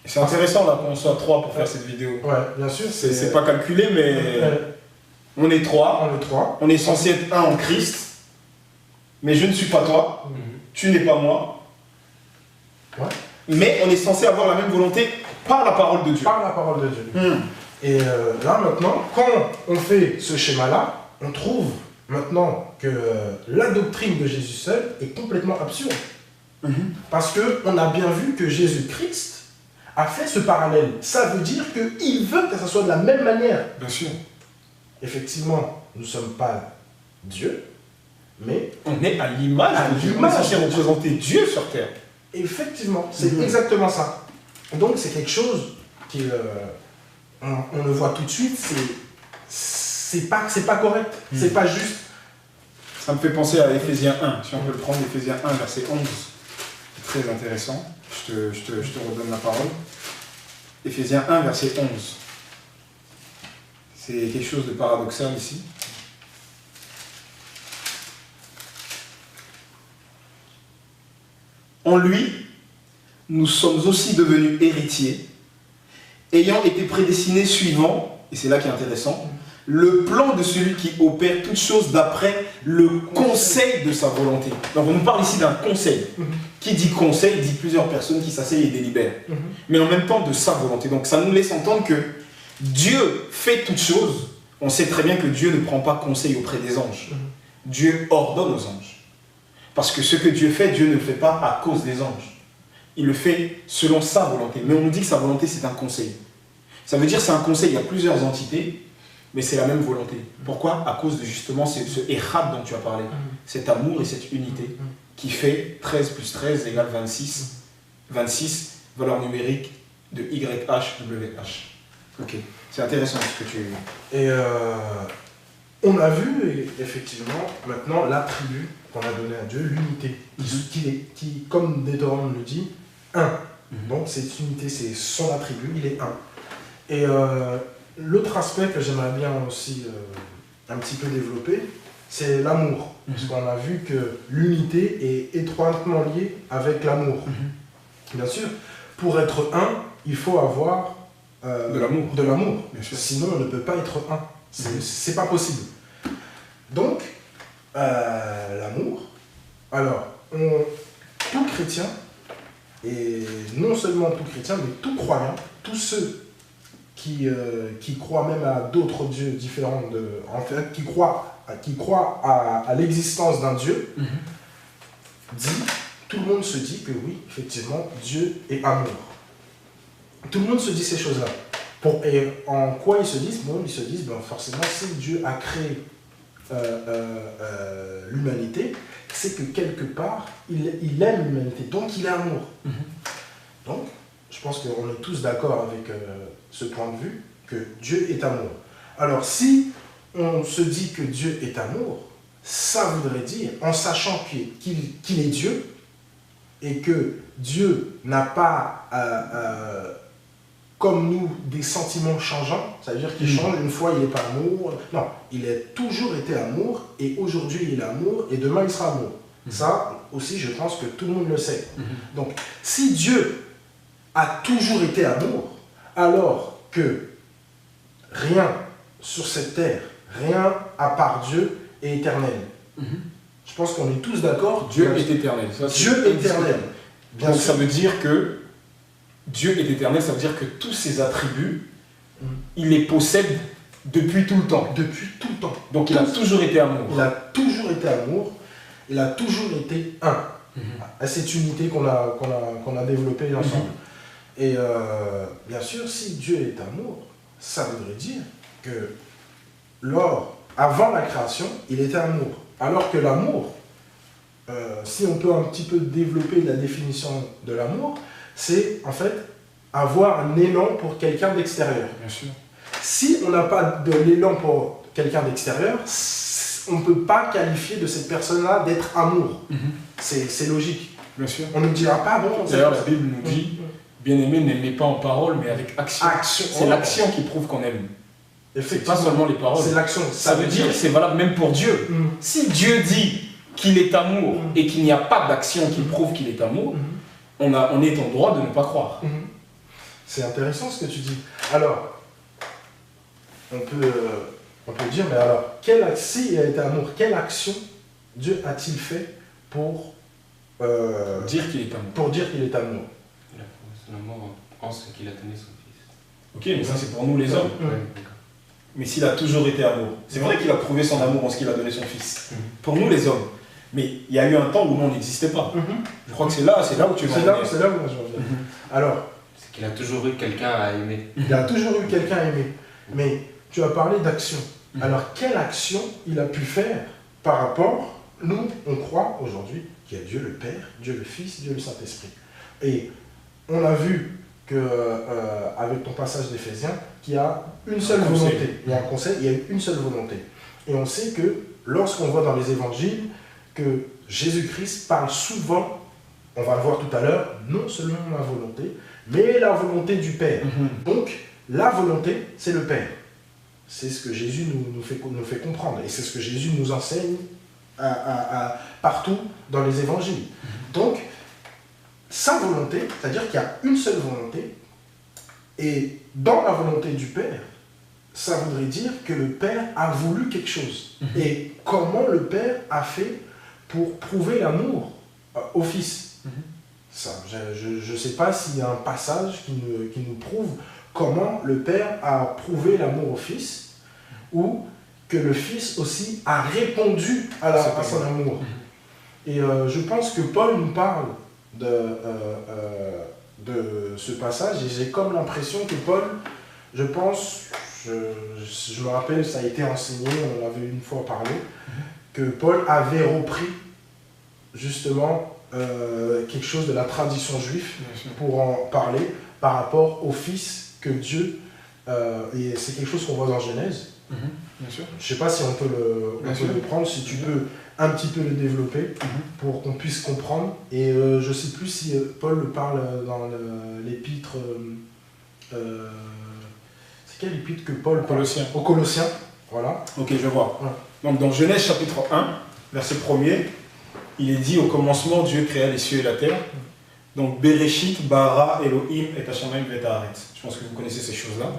C'est intéressant là qu'on soit trois pour faire cette vidéo. Ouais, bien sûr. C'est pas calculé, mais on est trois. On est trois. On est censé être un en Christ, mais je ne suis pas toi. tu n'es pas moi. Ouais. Mais on est censé avoir la même volonté par la parole de Dieu. Par la parole de Dieu. Et là maintenant, quand on fait ce schéma-là, on trouve maintenant que la doctrine de Jésus seul est complètement absurde. Parce qu'on a bien vu que Jésus-Christ a fait ce parallèle. Ça veut dire qu'il veut que ça soit de la même manière. Bien sûr. Effectivement, nous ne sommes pas Dieu, mais on est à l'image de Dieu. On est censé représenter Dieu sur terre. Effectivement, c'est exactement ça. Donc c'est quelque chose qui, on le voit tout de suite, c'est pas correct, c'est pas juste. Ça me fait penser à Éphésiens 1, si on peut le prendre, Éphésiens 1, verset 11. C'est très intéressant, je te redonne la parole. Éphésiens 1, verset 11. C'est quelque chose de paradoxal ici. En lui, nous sommes aussi devenus héritiers, ayant été prédestinés suivant, et c'est là qui est intéressant, le plan de celui qui opère toutes choses d'après le conseil de sa volonté. Donc on nous parle ici d'un conseil. Qui dit conseil dit plusieurs personnes qui s'asseyent et délibèrent. Mais en même temps de sa volonté. Donc ça nous laisse entendre que Dieu fait toutes choses. On sait très bien que Dieu ne prend pas conseil auprès des anges. Dieu ordonne aux anges. Parce que ce que Dieu fait, Dieu ne le fait pas à cause des anges. Il le fait selon sa volonté. Mais on nous dit que sa volonté, c'est un conseil. Ça veut dire que c'est un conseil, il y a plusieurs entités, mais c'est la même volonté. Pourquoi? À cause de justement ce Echad dont tu as parlé. Cet amour et cette unité qui fait 13 plus 13 égale 26. 26, valeur numérique de YHWH. Ok, c'est intéressant ce que tu... Et on a vu, effectivement, maintenant, l'attribut qu'on a donné à Dieu, l'unité, qui, comme Deutéronome le dit, un. Donc cette unité, c'est son attribut, il est un. Et l'autre aspect que j'aimerais bien aussi un petit peu développer, c'est l'amour. Parce qu'on a vu que l'unité est étroitement liée avec l'amour. Bien sûr, pour être un, il faut avoir de l'amour. De l'amour. Sinon, on ne peut pas être un. C'est pas possible. Donc, l'amour. Alors, tout chrétien, et non seulement tout chrétien, mais tout croyant, tous ceux qui croient même à d'autres dieux différents, en fait, qui croient à l'existence d'un Dieu, tout le monde se dit que oui, effectivement, Dieu est amour. Tout le monde se dit ces choses-là. Et en quoi ils se disent? Bon, ils se disent, ben, forcément, si Dieu a créé l'humanité, c'est que quelque part, il aime l'humanité, donc il est amour. Donc, je pense qu'on est tous d'accord avec ce point de vue, que Dieu est amour. Alors, si on se dit que Dieu est amour, ça voudrait dire, en sachant qu'il est Dieu, et que Dieu n'a pas, comme nous, des sentiments changeants, ça veut dire qu'il change, une fois il n'est pas amour, non, il a toujours été amour, et aujourd'hui il est amour, et demain il sera amour. Ça aussi, je pense que tout le monde le sait. Donc, si Dieu a toujours été amour, alors que rien sur cette terre, rien à part Dieu est éternel. Je pense qu'on est tous d'accord. Dieu est éternel. Ça, Dieu est éternel. Bien sûr. Ça veut dire que Dieu est éternel, ça veut dire que tous ses attributs, il les possède depuis tout le temps. Depuis tout le temps. Donc il a toujours été amour. Il a toujours été amour. Il a toujours été un. À cette unité qu'on a développée ensemble. Et bien sûr, si Dieu est amour, ça voudrait dire que avant la création, il était amour. Alors que l'amour, si on peut un petit peu développer la définition de l'amour, c'est en fait avoir un élan pour quelqu'un d'extérieur. Bien sûr. Si on n'a pas de l'élan pour quelqu'un d'extérieur, on ne peut pas qualifier de cette personne-là d'être amour. C'est logique. Bien sûr. On ne dira pas, bon... D'ailleurs, la Bible nous dit, bien-aimé, n'aimez pas en parole, mais avec action. C'est l'action qui prouve qu'on aime. C'est pas seulement les paroles. C'est l'action. Ça veut dire que c'est valable même pour Dieu. Si Dieu dit qu'il est amour et qu'il n'y a pas d'action qui prouve qu'il est amour, on est en droit de ne pas croire. C'est intéressant ce que tu dis. Alors, on peut dire, mais alors, s'il a été amour, quelle action Dieu a-t-il fait pour Dire qu'il est amour. pour dire qu'il est amour. Il a prouvé son amour en ce qu'il a donné son fils. Ok, mais ça c'est pour nous les hommes. Mhm. Ouais, d'accord. Mais s'il a toujours été amour, c'est vrai qu'il a prouvé son amour en ce qu'il a donné son fils. Mhm. Pour nous les hommes. Mais il y a eu un temps où on n'existait pas. Mhm. Je crois que c'est là où tu vas en venir. C'est là où moi je reviens. Mhm. Alors, C'est qu'il a toujours eu quelqu'un à aimer. il a toujours eu quelqu'un à aimer. Mais tu as parlé d'action. Mhm. Alors, quelle action il a pu faire par rapport, nous, on croit aujourd'hui qu'il y a Dieu le Père, Dieu le Fils, Dieu le Saint-Esprit. Et on a vu que, avec ton passage d'Éphésiens, qu'il y a une seule volonté. Il y a un conseil, il y a une seule volonté. Et on sait que lorsqu'on voit dans les évangiles que Jésus-Christ parle souvent, on va le voir tout à l'heure, non seulement la volonté, mais la volonté du Père. Donc, la volonté, c'est le Père. C'est ce que Jésus nous fait comprendre. Et c'est ce que Jésus nous enseigne partout dans les évangiles. Donc, sa volonté, c'est-à-dire qu'il y a une seule volonté, et dans la volonté du Père, ça voudrait dire que le Père a voulu quelque chose. Et comment le Père a fait pour prouver l'amour au Fils. Ça, je ne sais pas s'il y a un passage qui nous prouve comment le Père a prouvé l'amour au Fils, ou que le Fils aussi a répondu à son amour. Et je pense que Paul nous parle de ce passage, et j'ai comme l'impression que Paul, je pense, je me rappelle, ça a été enseigné, on en avait une fois parlé, que Paul avait repris justement quelque chose de la tradition juive pour en parler par rapport au Fils que Dieu, et c'est quelque chose qu'on voit dans Genèse. Bien sûr. Je ne sais pas si on peut le prendre, si tu peux un petit peu le développer pour qu'on puisse comprendre. Et je ne sais plus si Paul le parle dans l'épître. C'est quel épître que Paul parle? Aux Colossiens. Voilà. Ok, je vois. Ouais. Donc dans Genèse chapitre 1, verset 1er, il est dit au commencement Dieu créa les cieux et la terre. Donc Bereshit, Bara, Elohim et Hashamayim et Haaretz. Je pense que vous connaissez ces choses-là.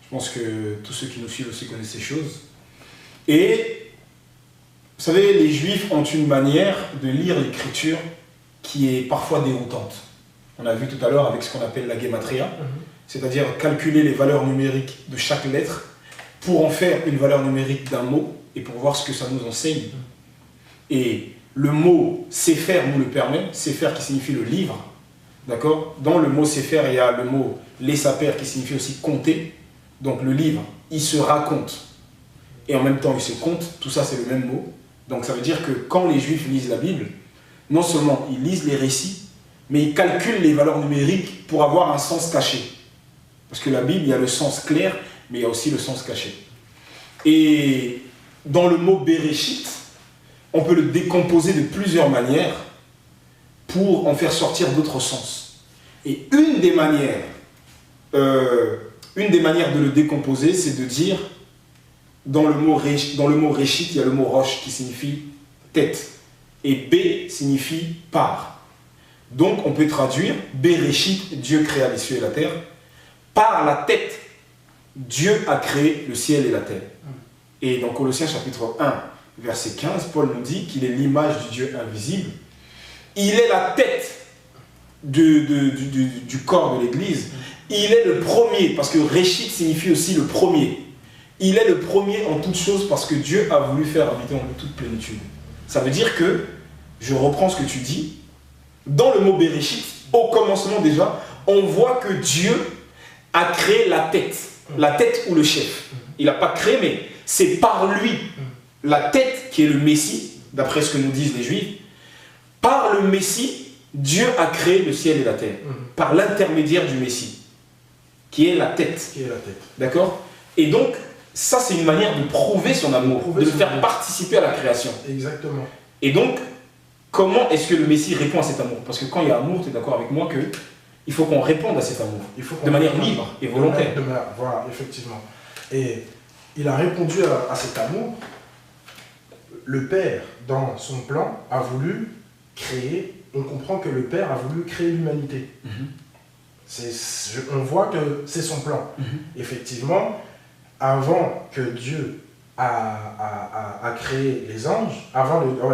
Je pense que tous ceux qui nous suivent aussi connaissent ces choses. Et vous savez, les Juifs ont une manière de lire l'écriture qui est parfois déroutante. On a vu tout à l'heure avec ce qu'on appelle la Gematria, c'est-à-dire calculer les valeurs numériques de chaque lettre pour en faire une valeur numérique d'un mot et pour voir ce que ça nous enseigne. Et le mot Sefer nous le permet, Sefer qui signifie le livre, d'accord? Dans le mot Sefer, il y a le mot Lesaper qui signifie aussi compter. Donc le livre, il se raconte et en même temps il se compte, tout ça c'est le même mot. Donc ça veut dire que quand les Juifs lisent la Bible, non seulement ils lisent les récits, mais ils calculent les valeurs numériques pour avoir un sens caché. Parce que la Bible, il y a le sens clair, mais il y a aussi le sens caché. Et dans le mot Bereshit, on peut le décomposer de plusieurs manières pour en faire sortir d'autres sens. Et une des manières de le décomposer, c'est de dire, dans le mot Réchit, il y a le mot Roche qui signifie tête. Et B signifie part. Donc on peut traduire Bereshit, Dieu créa les cieux et la terre. Par la tête, Dieu a créé le ciel et la terre. Et dans Colossiens chapitre 1, verset 15, Paul nous dit qu'il est l'image du Dieu invisible. Il est la tête du corps de l'Église. Il est le premier, parce que Réchit signifie aussi le premier. Il est le premier en toutes choses parce que Dieu a voulu faire habiter en nous toute plénitude. Ça veut dire que, je reprends ce que tu dis, dans le mot Bereshit, au commencement déjà, on voit que Dieu a créé la tête ou le chef. Il n'a pas créé, mais c'est par lui, la tête qui est le Messie, d'après ce que nous disent les Juifs. Par le Messie, Dieu a créé le ciel et la terre, par l'intermédiaire du Messie, qui est la tête. D'accord? Et donc, ça c'est une manière de prouver son amour, de le faire participer à la création. Exactement. Et donc, comment est-ce que le Messie répond à cet amour? Parce que quand il y a amour, tu es d'accord avec moi qu'il faut qu'on réponde à cet amour, de manière libre et volontaire. Voilà, effectivement. Et il a répondu à cet amour. Le Père, dans son plan, a voulu créer, on comprend que le Père a voulu créer l'humanité. On voit que c'est son plan. Effectivement, avant que Dieu a créé les anges,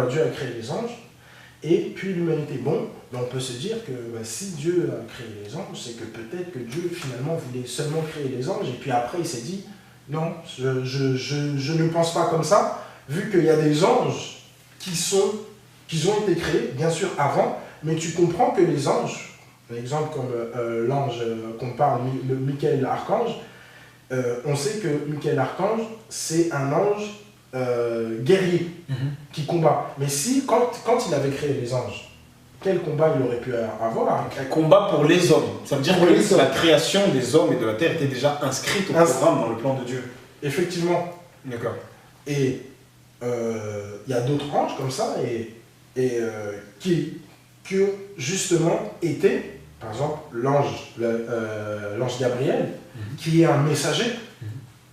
Dieu a créé les anges, et puis l'humanité. Bon, ben on peut se dire que si Dieu a créé les anges, c'est que peut-être que Dieu finalement voulait seulement créer les anges, et puis après il s'est dit, non, je ne pense pas comme ça, vu qu'il y a des anges qui ont été créés, bien sûr avant, mais tu comprends que les anges, par exemple comme l'ange qu'on parle, le Michael l'archange, on sait que Michael l'archange, c'est un ange guerrier qui combat. Mais quand il avait créé les anges, quel combat il aurait pu avoir? Un combat pour les hommes. Ça veut dire Pour les que hommes. la création des hommes et de la terre était déjà inscrite au programme dans le plan de Dieu. Effectivement. D'accord. Et il y a d'autres anges comme ça qui ont justement été, par exemple, l'ange Gabriel, qui est un messager.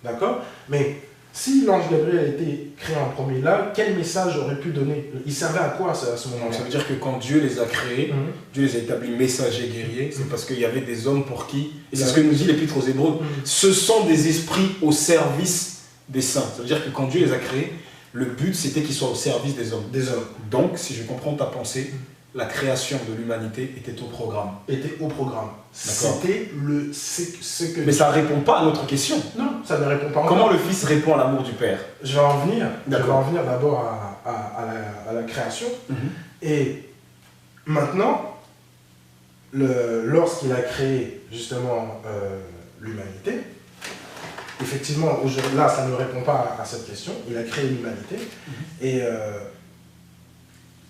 D'accord? Mais si l'ange Gabriel a été créé en premier là, quel message aurait pu donner? Il servait à quoi à ce moment-là? Ça veut dire que quand Dieu les a créés, Dieu les a établis messagers guerriers, c'est parce qu'il y avait des hommes pour qui, et c'est ce que nous dit l'Épître aux Hébreux, ce sont des esprits au service des saints. Ça veut dire que quand Dieu les a créés, le but c'était qu'ils soient au service des hommes. Des hommes. Donc, si je comprends ta pensée, la création de l'humanité était au programme. Était au programme. D'accord. C'était ce que... Mais ça ne répond pas à notre question. Non, ça ne répond pas encore. Comment le Fils répond à l'amour du Père? Je vais en venir. D'accord. Je vais en venir d'abord à la création. Et maintenant, lorsqu'il a créé justement l'humanité, effectivement, là, ça ne répond pas à cette question. Il a créé l'humanité. Et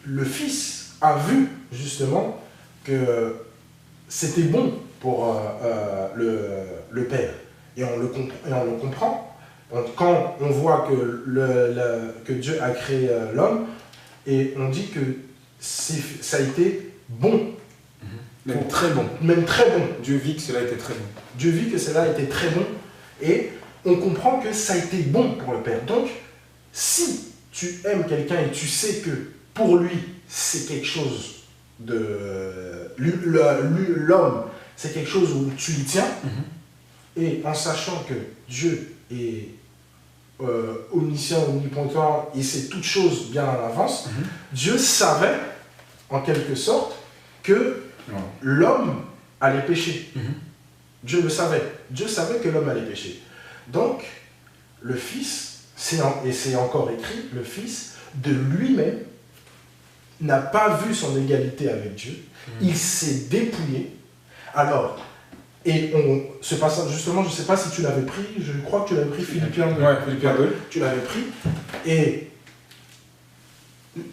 le Fils a vu justement que c'était bon pour le Père. Et on le comprend. Quand on voit que Dieu a créé l'homme, et on dit que ça a été bon. Même très bon. Même très bon. Dieu vit que cela était très bon. Dieu vit que cela était très bon. Et on comprend que ça a été bon pour le Père. Donc, si tu aimes quelqu'un et tu sais que pour lui, c'est quelque chose de... L'homme, c'est quelque chose où tu y tiens, et en sachant que Dieu est omniscient, omnipotent, il sait toutes choses bien en avance, Dieu savait, en quelque sorte, que l'homme allait pécher. Dieu le savait. Dieu savait que l'homme allait pécher. Donc, le Fils, et c'est encore écrit, le Fils, de lui-même, n'a pas vu son égalité avec Dieu. Il s'est dépouillé. Alors, ce passage, justement, je ne sais pas si tu l'avais pris, je crois que tu l'avais pris, Philippiens 2. Ouais, Philippiens 2. Tu l'avais pris. Et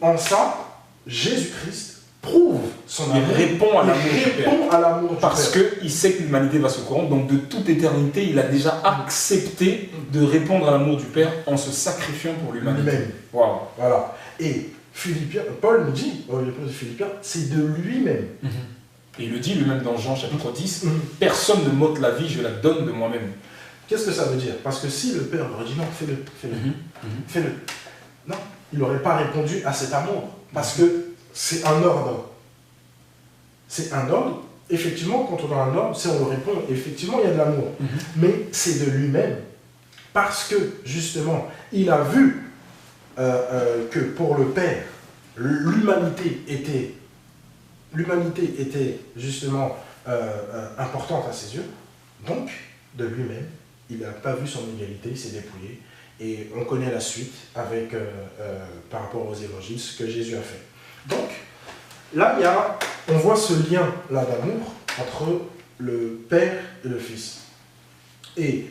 en ça, Jésus-Christ prouve son amour. Il répond à l'amour du Père. Répond à l'amour du Parce Père. qu'il sait que l'humanité va se corrompre, donc de toute éternité, il a déjà accepté de répondre à l'amour du Père en se sacrifiant pour l'humanité. Lui-même. Wow. Voilà. Et Paul nous dit, dans l'Épître de Philippiens, c'est de lui-même. Et il le dit lui-même dans Jean chapitre 10, personne ne m'ôte la vie, je la donne de moi-même. Qu'est-ce que ça veut dire? Parce que si le Père aurait dit non, fais-le, fais-le. Non, il n'aurait pas répondu à cet amour. Parce que c'est un ordre. C'est un ordre. Effectivement, quand on a un ordre, si on le répond, effectivement, il y a de l'amour. Mais c'est de lui-même. Parce que, justement, il a vu que pour le Père, l'humanité était justement importante à ses yeux. Donc, de lui-même, il n'a pas vu son égalité, il s'est dépouillé. Et on connaît la suite avec, par rapport aux évangiles, ce que Jésus a fait. Donc, là, on voit ce lien-là d'amour entre le Père et le Fils. Et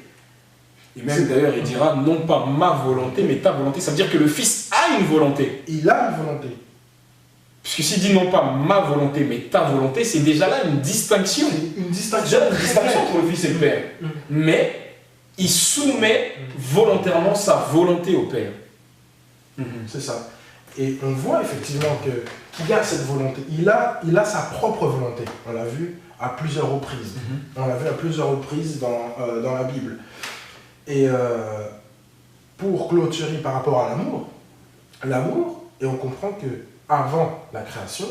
même d'ailleurs, il dira non pas ma volonté, mais ta volonté. Ça veut dire que le Fils a une volonté. Il a une volonté. Puisque s'il dit non pas ma volonté, mais ta volonté, c'est déjà là une distinction. Une distinction. Une distinction entre le Fils et le Père. Mais il soumet volontairement sa volonté au Père. C'est ça. Et on voit effectivement qu'il a cette volonté. Il a sa propre volonté. On l'a vu à plusieurs reprises. On l'a vu à plusieurs reprises dans la Bible. Et pour clôturer par rapport à l'amour, et on comprend que avant la création,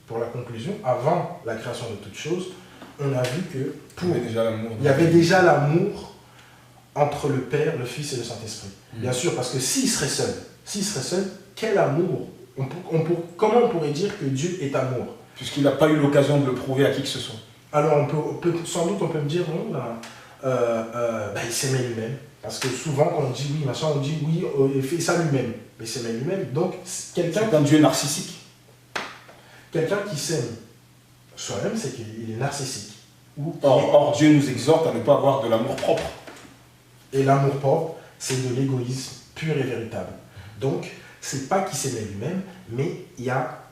pour la conclusion, avant la création de toutes choses, on a vu que il y avait déjà l'amour entre le Père, le Fils et le Saint-Esprit. Bien sûr, parce que s'il serait seul, quel amour comment on pourrait dire que Dieu est amour? Puisqu'il n'a pas eu l'occasion de le prouver à qui que ce soit. Alors, sans doute, on peut me dire, non, il s'aimait lui-même. Parce que souvent, quand on dit oui, machin, on dit oui, il fait ça lui-même. Mais il s'aimait lui-même. Donc, quelqu'un... C'est un Dieu narcissique. Quelqu'un qui s'aime soi-même, c'est qu'il est narcissique. Or, Dieu nous exhorte à ne pas avoir de l'amour propre. Et l'amour propre, c'est de l'égoïsme pur et véritable. Donc, c'est pas qu'il s'aimait lui-même, mais il y a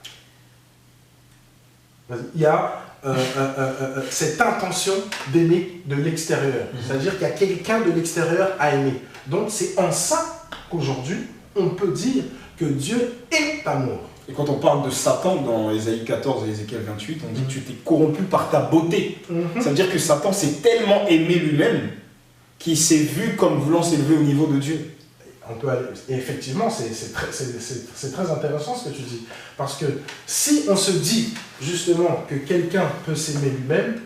cette intention d'aimer de l'extérieur. C'est-à-dire qu'il y a quelqu'un de l'extérieur à aimer. Donc, c'est en ça qu'aujourd'hui, on peut dire que Dieu est amour. Et quand on parle de Satan dans Ésaïe 14 et Ézéchiel 28, on dit que tu t'es corrompu par ta beauté. Ça veut dire que Satan s'est tellement aimé lui-même qu'il s'est vu comme voulant s'élever au niveau de Dieu. On peut aller... Et effectivement, c'est très intéressant ce que tu dis. Parce que si on se dit justement que quelqu'un peut s'aimer lui-même,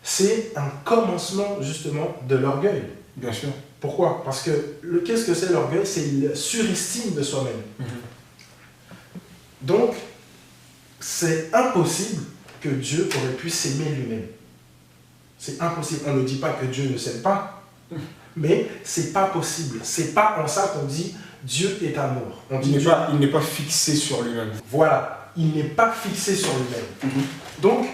c'est un commencement justement de l'orgueil. Bien sûr. Pourquoi? Parce que qu'est-ce que c'est l'orgueil? C'est la surestime de soi-même. Donc, c'est impossible que Dieu aurait pu s'aimer lui-même. C'est impossible. On ne dit pas que Dieu ne s'aime pas, mais c'est pas possible. C'est pas en ça qu'on dit Dieu est amour. Il n'est pas fixé sur lui-même. Voilà, il n'est pas fixé sur lui-même. Donc,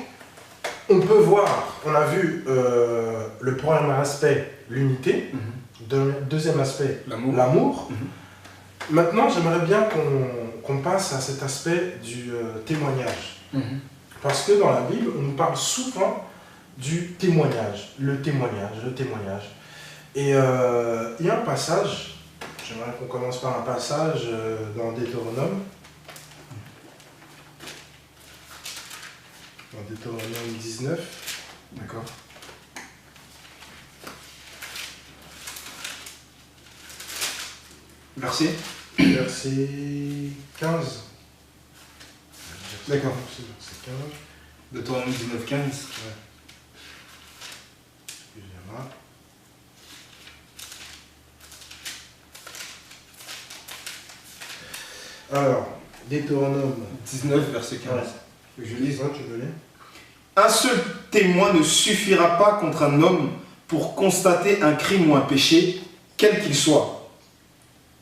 on peut voir, on a vu le premier aspect, l'unité, deuxième aspect, l'amour. Maintenant, j'aimerais bien qu'on passe à cet aspect du témoignage. Parce que dans la Bible, on nous parle souvent du témoignage, le témoignage. Et il y a un passage, j'aimerais qu'on commence par un passage dans Deutéronome. Dans Deutéronome 19. D'accord. Verset 15. D'accord. Verset 15. Deutéronome 19, 15. Ouais. Excusez-moi. Alors, Deutéronome 19, verset 15. Ouais. Je lis, tu veux lire? Un seul témoin ne suffira pas contre un homme pour constater un crime ou un péché, quel qu'il soit.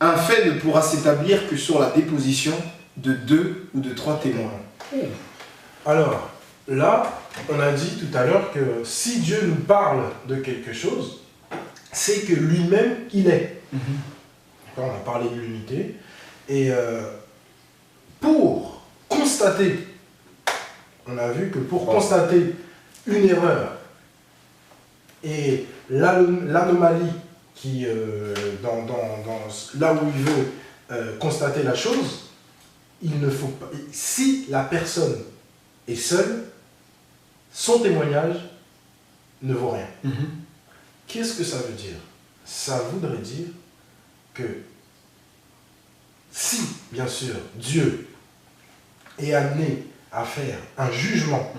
Un fait ne pourra s'établir que sur la déposition de 2 ou de 3 témoins. Alors, là, on a dit tout à l'heure que si Dieu nous parle de quelque chose, c'est que lui-même, il est. On a parlé de l'unité. Et pour constater, on a vu que pour constater une erreur et l'anomalie qui, là où il veut constater la chose, il ne faut pas. Si la personne est seule, son témoignage ne vaut rien. Qu'est-ce que ça veut dire? Ça voudrait dire que si, bien sûr, Dieu est amené à faire un jugement,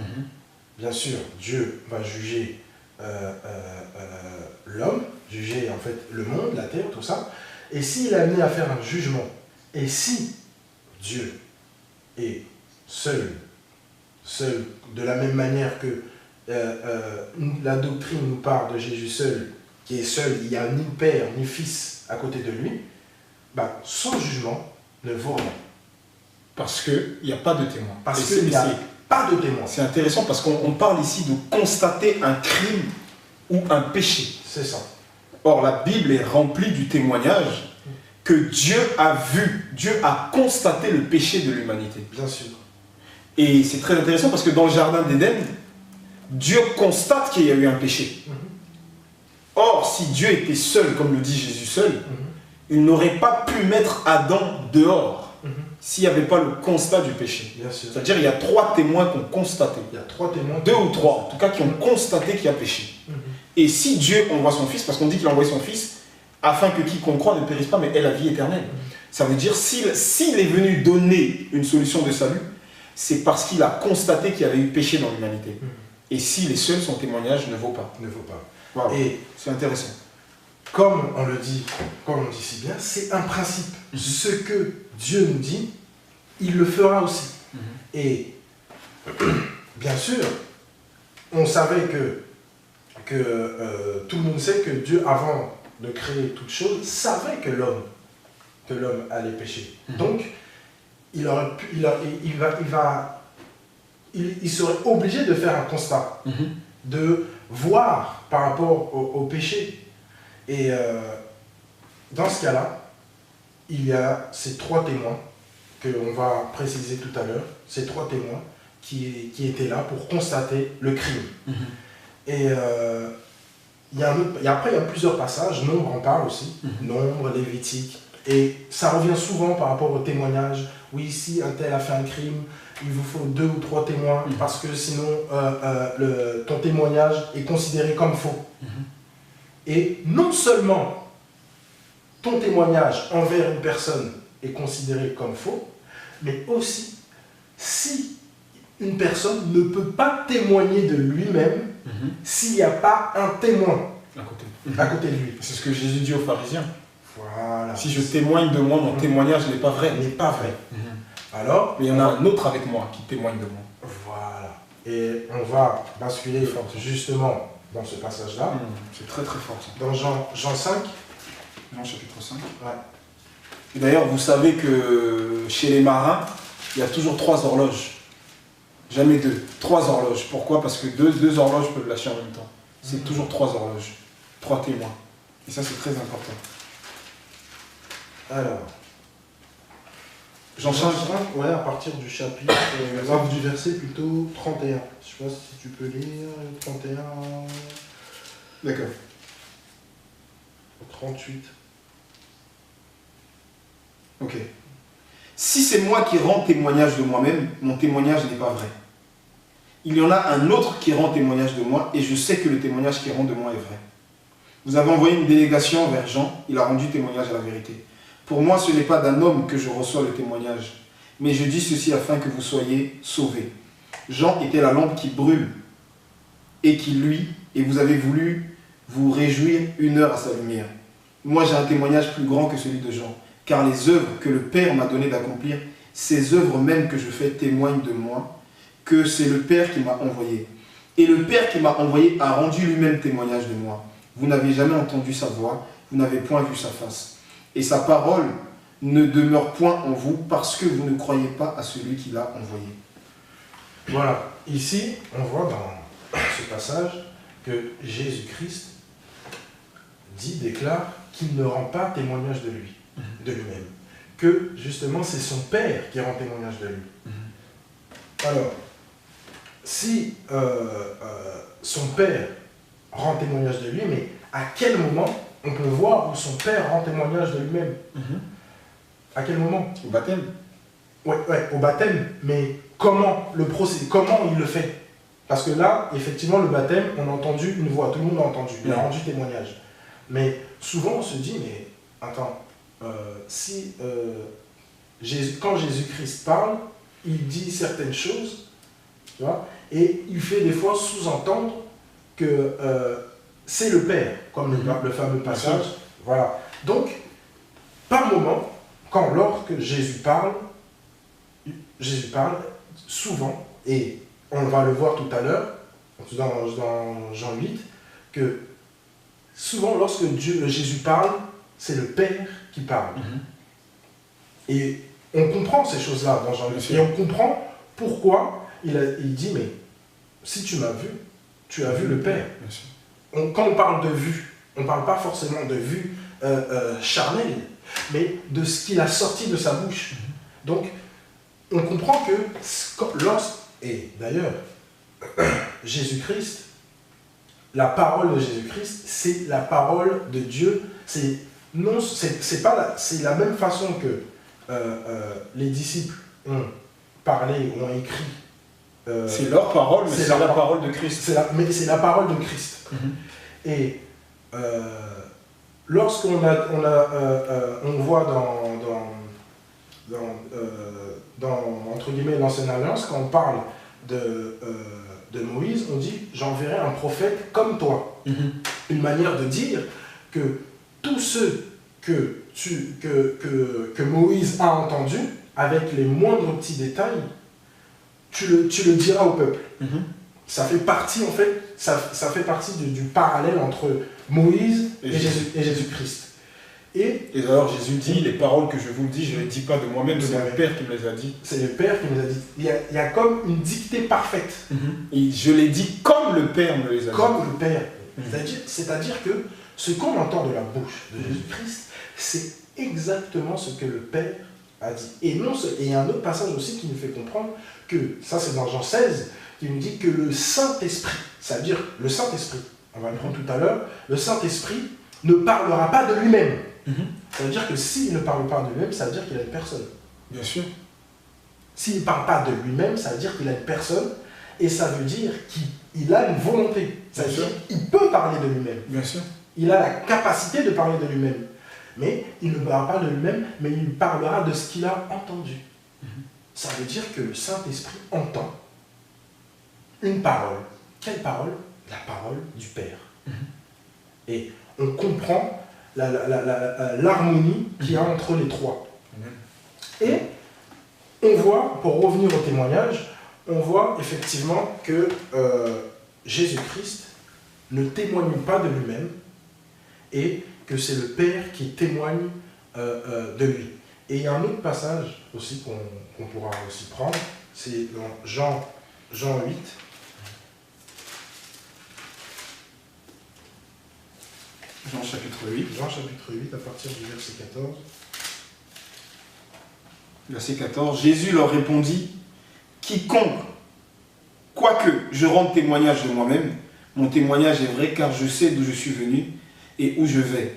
bien sûr, Dieu va juger l'homme, juger en fait le monde, la terre, tout ça, et s'il est amené à faire un jugement, et si Dieu est seul, de la même manière que la doctrine nous parle de Jésus seul, qui est seul, il n'y a ni père ni fils à côté de lui, son jugement ne vaut rien. Parce qu'il n'y a pas de témoin. Parce qu'il n'y a pas de témoin. C'est intéressant parce qu'on parle ici de constater un crime ou un péché. C'est ça. Or, la Bible est remplie du témoignage que Dieu a vu, Dieu a constaté le péché de l'humanité. Bien sûr. Et c'est très intéressant parce que dans le jardin d'Éden, Dieu constate qu'il y a eu un péché. Or, si Dieu était seul, comme le dit Jésus seul, il n'aurait pas pu mettre Adam dehors s'il n'y avait pas le constat du péché. C'est-à-dire qu'il y a 3 témoins qui ont constaté. Il y a 3 témoins. 2 ou 3, en tout cas, qui ont constaté qu'il y a péché. Et si Dieu envoie son Fils, parce qu'on dit qu'il a envoyé son Fils, afin que quiconque croit ne périsse pas, mais ait la vie éternelle. Ça veut dire, s'il est venu donner une solution de salut, c'est parce qu'il a constaté qu'il y avait eu péché dans l'humanité. Et s'il est seul, son témoignage ne vaut pas. Ne vaut pas. Voilà. Et c'est intéressant. Comme on dit si bien, c'est un principe. Ce que Dieu nous dit, il le fera aussi. Et bien sûr, on savait que tout le monde sait que Dieu, avant de créer toute chose, savait que l'homme allait pécher. Donc, il serait obligé de faire un constat, de voir par rapport au péché. Et dans ce cas-là, il y a ces 3 témoins qu'on va préciser tout à l'heure, ces 3 témoins qui étaient là pour constater le crime. Et après, il y a plusieurs passages, Nombre en parle aussi, Nombre, Lévitique, et ça revient souvent par rapport au témoignage. Oui, si un tel a fait un crime, il vous faut 2 ou 3 témoins, parce que sinon ton témoignage est considéré comme faux. Et non seulement ton témoignage envers une personne est considéré comme faux, mais aussi si une personne ne peut pas témoigner de lui-même s'il n'y a pas un témoin à côté de lui. C'est ce que Jésus dit aux pharisiens. Voilà. Si je témoigne de moi, mon témoignage n'est pas vrai. N'est pas vrai. Alors, mais il y en a un autre avec moi qui témoigne de moi. Voilà. Et on va basculer justement dans ce passage-là. C'est très très fort ça. Dans Jean 5. Jean chapitre 5. Ouais. Et d'ailleurs, vous savez que chez les marins, il y a toujours 3 horloges. Jamais 2. 3 horloges. Pourquoi? Parce que 2 horloges peuvent lâcher en même temps. C'est toujours 3 horloges. 3 témoins. Et ça, c'est très important. Alors. Jean 5, ouais, à partir du chapitre, du verset plutôt 31. Je ne sais pas si tu peux lire 31. D'accord. 38. Ok. Si c'est moi qui rends témoignage de moi-même, mon témoignage n'est pas vrai. Il y en a un autre qui rend témoignage de moi, et je sais que le témoignage qu'il rend de moi est vrai. Vous avez envoyé une délégation vers Jean, il a rendu témoignage à la vérité. Pour moi, ce n'est pas d'un homme que je reçois le témoignage, mais je dis ceci afin que vous soyez sauvés. Jean était la lampe qui brûle et qui luit, et vous avez voulu vous réjouir 1 heure à sa lumière. Moi, j'ai un témoignage plus grand que celui de Jean, car les œuvres que le Père m'a donné d'accomplir, ces œuvres même que je fais témoignent de moi, que c'est le Père qui m'a envoyé. Et le Père qui m'a envoyé a rendu lui-même témoignage de moi. Vous n'avez jamais entendu sa voix, vous n'avez point vu sa face. Et sa parole ne demeure point en vous parce que vous ne croyez pas à celui qui l'a envoyé. Voilà. Ici, on voit dans ce passage que Jésus-Christ déclare qu'il ne rend pas témoignage de lui, de lui-même. Que justement, c'est son Père qui rend témoignage de lui. Alors, si son Père rend témoignage de lui, mais à quel moment on peut voir où son Père rend témoignage de lui-même? À quel moment? Au baptême. Ouais, au baptême, mais comment le procédé, comment il le fait? Parce que là, effectivement, le baptême, on a entendu une voix, tout le monde a entendu, il a rendu témoignage. Mais souvent, on se dit, mais attends, quand Jésus-Christ parle, il dit certaines choses, tu vois, et il fait des fois sous-entendre que c'est le Père, comme le fameux passage. Voilà. Donc, par moment, lorsque Jésus parle souvent, et on va le voir tout à l'heure, dans Jean 8, que souvent lorsque Jésus parle, c'est le Père qui parle. Et on comprend ces choses-là dans Jean 8. Et on comprend pourquoi il dit, mais si tu m'as vu, tu as vu le Père. Quand on parle de vue, on ne parle pas forcément de vue charnelle, mais de ce qu'il a sorti de sa bouche. Donc, on comprend que et d'ailleurs, Jésus-Christ, la parole de Jésus-Christ, c'est la parole de Dieu. C'est la même façon que les disciples ont parlé, ont écrit. C'est leur parole, mais c'est la parole de Christ. Mais c'est la parole de Christ. Et lorsqu'on voit entre guillemets l'Ancienne Alliance, quand on parle de Moïse, on dit « j'enverrai un prophète comme toi ». Une manière de dire que tous ceux que Moïse a entendus, avec les moindres petits détails, tu le diras au peuple. Ça fait partie, en fait, ça fait partie du parallèle entre Moïse et Jésus-Christ. Et d'ailleurs, Jésus dit, les paroles que je vous dis, je ne les dis pas de moi-même, c'est le Père qui me les a dit. C'est le Père qui nous a dit. Il y a comme une dictée parfaite. Et je les dis comme le Père me les a dit. Comme le Père. C'est-à-dire que ce qu'on entend de la bouche de Jésus-Christ, c'est exactement ce que le Père a dit. Et il y a un autre passage aussi qui nous fait comprendre que, ça c'est dans Jean 16, qui nous dit que le Saint-Esprit, c'est-à-dire le Saint-Esprit, on va le prendre tout à l'heure, le Saint-Esprit ne parlera pas de lui-même. Ça veut dire que s'il ne parle pas de lui-même, ça veut dire qu'il a une personne. Bien sûr. S'il ne parle pas de lui-même, ça veut dire qu'il a une personne, et ça veut dire qu'il a une volonté. Ça veut dire qu'il peut parler de lui-même. Bien sûr. Il a la capacité de parler de lui-même. Mais il ne parlera pas de lui-même, mais il parlera de ce qu'il a entendu. Ça veut dire que le Saint-Esprit entend une parole. Quelle parole? La parole du Père. Et on comprend l'harmonie qu'il y a entre les trois. Et on voit, pour revenir au témoignage, on voit effectivement que Jésus-Christ ne témoigne pas de lui-même et que c'est le Père qui témoigne de lui. Et il y a un autre passage aussi qu'on pourra aussi prendre, c'est dans Jean 8. Jean chapitre 8. Jean chapitre 8 à partir du verset 14. Verset 14. Jésus leur répondit, quiconque, quoique je rende témoignage de moi-même, mon témoignage est vrai car je sais d'où je suis venu et où je vais.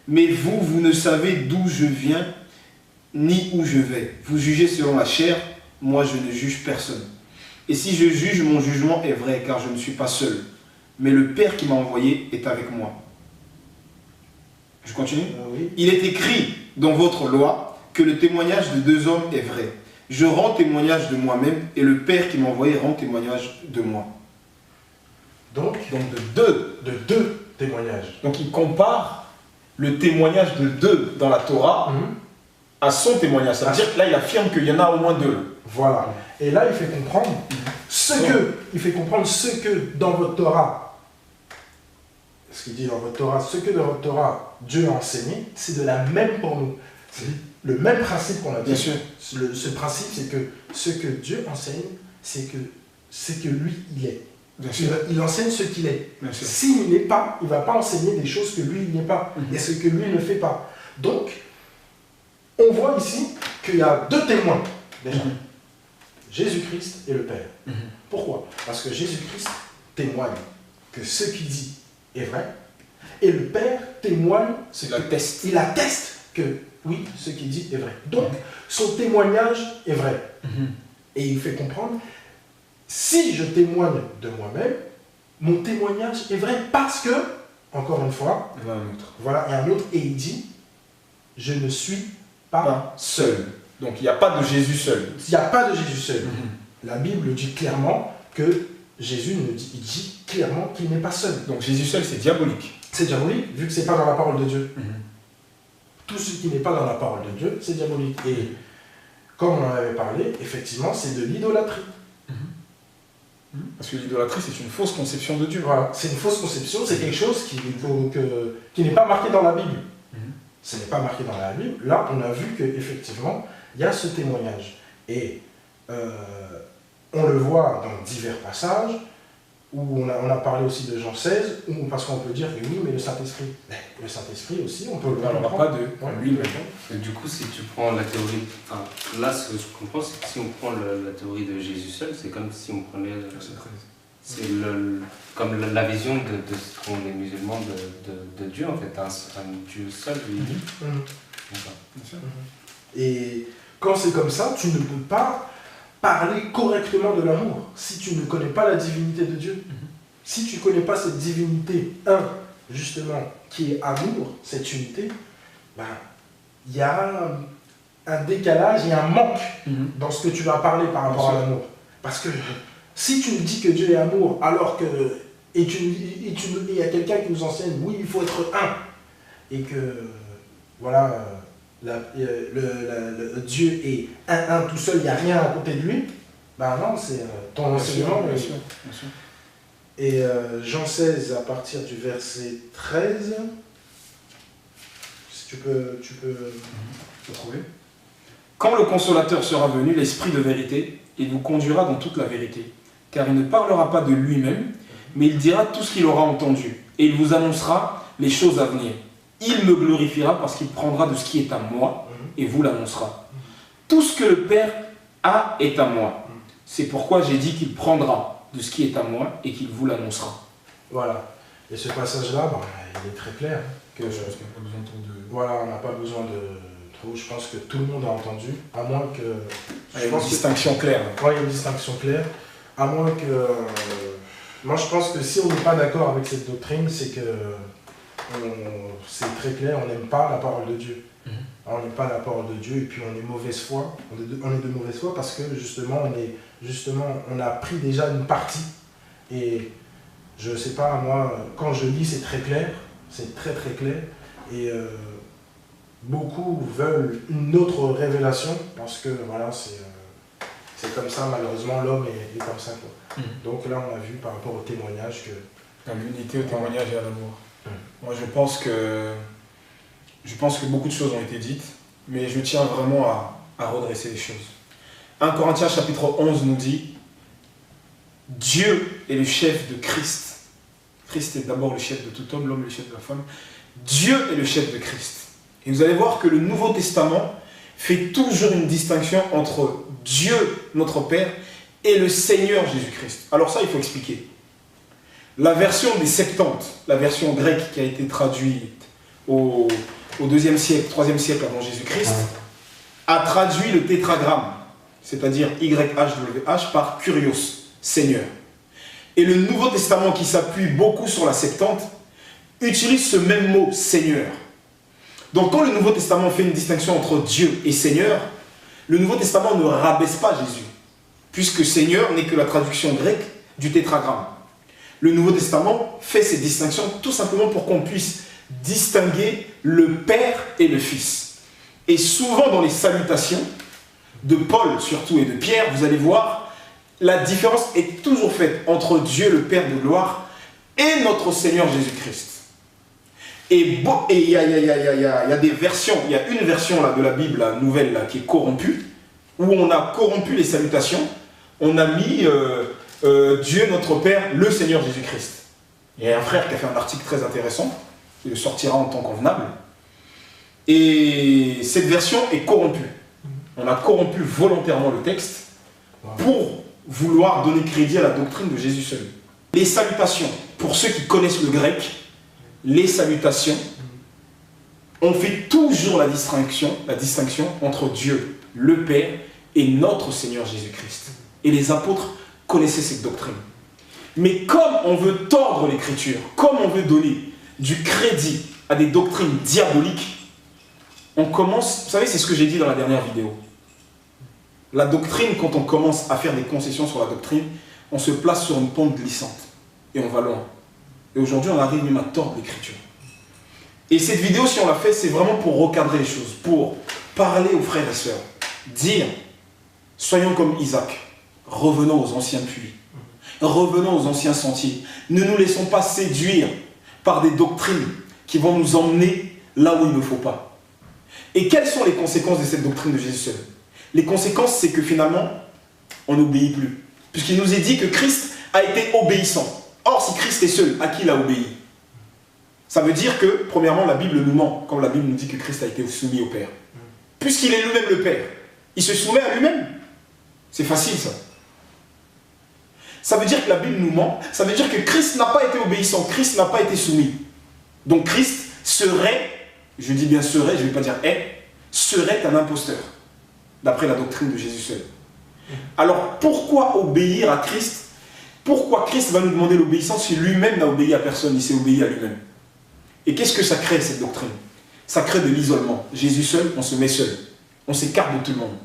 Mais vous, vous ne savez d'où je viens ni où je vais. Vous jugez selon la chair, moi je ne juge personne. Et si je juge, mon jugement est vrai car je ne suis pas seul. Mais le Père qui m'a envoyé est avec moi. Je continue? Oui. Il est écrit dans votre loi que le témoignage de deux hommes est vrai. Je rends témoignage de moi-même et le Père qui m'a envoyé rend témoignage de moi. Donc de deux témoignages. Donc il compare le témoignage de deux dans la Torah à son témoignage. Ça veut dire que là il affirme qu'il y en a au moins deux. Voilà. Et là il fait comprendre ce que dans votre Torah, ce qu'il dit dans votre Torah, ce que dans votre Torah Dieu a enseigné, c'est de la même pour nous. C'est le même principe qu'on a dit. Bien sûr. Ce principe, c'est que ce que Dieu enseigne, c'est que lui, il est. Bien sûr. Il enseigne ce qu'il est. Bien sûr. S'il n'est pas, il ne va pas enseigner des choses que lui, il n'est pas. Et ce que lui ne fait pas. Donc, on voit ici qu'il y a deux témoins, déjà. Jésus-Christ et le Père. Pourquoi? Parce que Jésus-Christ témoigne que ce qu'il dit est vrai, et le Père témoigne, il atteste que oui, ce qu'il dit est vrai. Donc, son témoignage est vrai. Et il fait comprendre, si je témoigne de moi-même, mon témoignage est vrai parce que, encore une fois, voilà, et un autre, et il dit, je ne suis pas seul. Donc il n'y a pas de Jésus seul. Il n'y a pas de Jésus seul. La Bible dit clairement que Jésus dit clairement qu'il n'est pas seul. Donc Jésus seul, c'est diabolique. C'est diabolique, vu que ce n'est pas dans la parole de Dieu. Tout ce qui n'est pas dans la parole de Dieu, c'est diabolique. Et comme on en avait parlé, effectivement, c'est de l'idolâtrie. Parce que l'idolâtrie, c'est une fausse conception de Dieu. Voilà, c'est une fausse conception, c'est quelque chose qui n'est pas marqué dans la Bible. Ce n'est pas marqué dans la Bible. Là, on a vu qu'effectivement, il y a ce témoignage. Et on le voit dans divers passages, où on a parlé aussi de Jean 16, parce qu'on peut dire que oui, mais le Saint-Esprit. Le Saint-Esprit aussi, on peut le voir. On n'aura pas de lui maintenant. Et du coup, si tu prends la théorie, enfin, là, ce que je comprends, c'est que si on prend la théorie de Jésus seul, c'est comme si on prenait, c'est comme la vision de ce qu'on est musulman de Dieu, en fait, un Dieu seul, lui. Et quand c'est comme ça, tu ne peux pas parler correctement de l'amour si tu ne connais pas la divinité de Dieu. Si tu ne connais pas cette divinité, justement, qui est amour, cette unité, il y a un décalage, il y a un manque dans ce que tu vas parler par rapport à l'amour. Parce que si tu nous dis que Dieu est amour, alors que il y a quelqu'un qui nous enseigne, oui, il faut être un, et que, voilà, Dieu est un tout seul, il n'y a rien à côté de lui, ben non, c'est ton enseignement. Bien sûr. Et Jean 16, à partir du verset 13, si tu peux trouver. Quand le consolateur sera venu, l'Esprit de vérité, il vous conduira dans toute la vérité. Car il ne parlera pas de lui-même, mais il dira tout ce qu'il aura entendu. Et il vous annoncera les choses à venir. Il me glorifiera parce qu'il prendra de ce qui est à moi et vous l'annoncera. Tout ce que le Père a est à moi. C'est pourquoi j'ai dit qu'il prendra de ce qui est à moi et qu'il vous l'annoncera. Voilà. Et ce passage-là, il est très clair. Je pense qu'il n'y a pas besoin de... Voilà, on n'a pas besoin de trop. Je pense que tout le monde a entendu, à moins que... Il y a une distinction claire. Oui, il y a une distinction claire. À moins que... moi, je pense que si on n'est pas d'accord avec cette doctrine, c'est que... c'est très clair, on n'aime pas la parole de Dieu. On n'aime pas la parole de Dieu et puis on est mauvaise foi. On est de mauvaise foi parce que justement, on a pris déjà une partie. Et je ne sais pas, moi, quand je lis, c'est très clair. C'est très très clair. Et beaucoup veulent une autre révélation parce que voilà, c'est comme ça, malheureusement, l'homme est comme ça, quoi. Donc là, on a vu par rapport au témoignage que... À l'unité, au témoignage et à l'amour. Moi, je pense que beaucoup de choses ont été dites, mais je tiens vraiment à redresser les choses. 1 Corinthiens chapitre 11 nous dit « Dieu est le chef de Christ. » Christ est d'abord le chef de tout homme, l'homme est le chef de la femme. Dieu est le chef de Christ. Et vous allez voir que le Nouveau Testament fait toujours une distinction entre Dieu, notre Père, et le Seigneur Jésus-Christ. Alors ça, il faut expliquer. La version des Septante, la version grecque qui a été traduite au 2e siècle, 3e siècle avant Jésus-Christ, a traduit le tétragramme, c'est-à-dire YHWH, par Kurios, Seigneur. Et le Nouveau Testament, qui s'appuie beaucoup sur la Septante, utilise ce même mot, Seigneur. Donc quand le Nouveau Testament fait une distinction entre Dieu et Seigneur, le Nouveau Testament ne rabaisse pas Jésus, puisque Seigneur n'est que la traduction grecque du tétragramme. Le Nouveau Testament fait ces distinctions tout simplement pour qu'on puisse distinguer le Père et le Fils. Et souvent dans les salutations de Paul surtout et de Pierre, vous allez voir, la différence est toujours faite entre Dieu le Père de gloire et notre Seigneur Jésus-Christ. Et il y a des versions, il y a une version là, de la Bible la nouvelle là, qui est corrompue, où on a corrompu les salutations, on a mis Dieu notre Père, le Seigneur Jésus-Christ. Il y a un frère qui a fait un article très intéressant, il le sortira en temps convenable, et cette version est corrompue. On a corrompu volontairement le texte pour vouloir donner crédit à la doctrine de Jésus seul. Les salutations, pour ceux qui connaissent le grec, les salutations, on fait toujours la distinction entre Dieu, le Père, et notre Seigneur Jésus-Christ. Et les apôtres connaissaient cette doctrine. Mais comme on veut tordre l'écriture, comme on veut donner du crédit à des doctrines diaboliques, on commence, vous savez, c'est ce que j'ai dit dans la dernière vidéo. La doctrine, quand on commence à faire des concessions sur la doctrine, on se place sur une pente glissante. Et on va loin. Et aujourd'hui, on arrive même à tordre l'écriture. Et cette vidéo, si on l'a fait, c'est vraiment pour recadrer les choses, pour parler aux frères et sœurs, dire, soyons comme Isaac, revenons aux anciens puits, revenons aux anciens sentiers, ne nous laissons pas séduire par des doctrines qui vont nous emmener là où il ne faut pas. Et quelles sont les conséquences de cette doctrine de Jésus seul? Les conséquences, c'est que finalement, on n'obéit plus. Puisqu'il nous est dit que Christ a été obéissant. Or, si Christ est seul, à qui il a obéi? Ça veut dire que, premièrement, la Bible nous ment, comme la Bible nous dit que Christ a été soumis au Père. Puisqu'il est lui-même le Père, il se soumet à lui-même. C'est facile, ça. Ça veut dire que la Bible nous ment, ça veut dire que Christ n'a pas été obéissant, Christ n'a pas été soumis. Donc Christ serait, je dis bien serait, je ne vais pas dire est, serait un imposteur, d'après la doctrine de Jésus seul. Alors pourquoi obéir à Christ? Pourquoi Christ va nous demander l'obéissance si lui-même n'a obéi à personne, il s'est obéi à lui-même? Et qu'est-ce que ça crée, cette doctrine? Ça crée de l'isolement. Jésus seul, on se met seul. On s'écarte de tout le monde.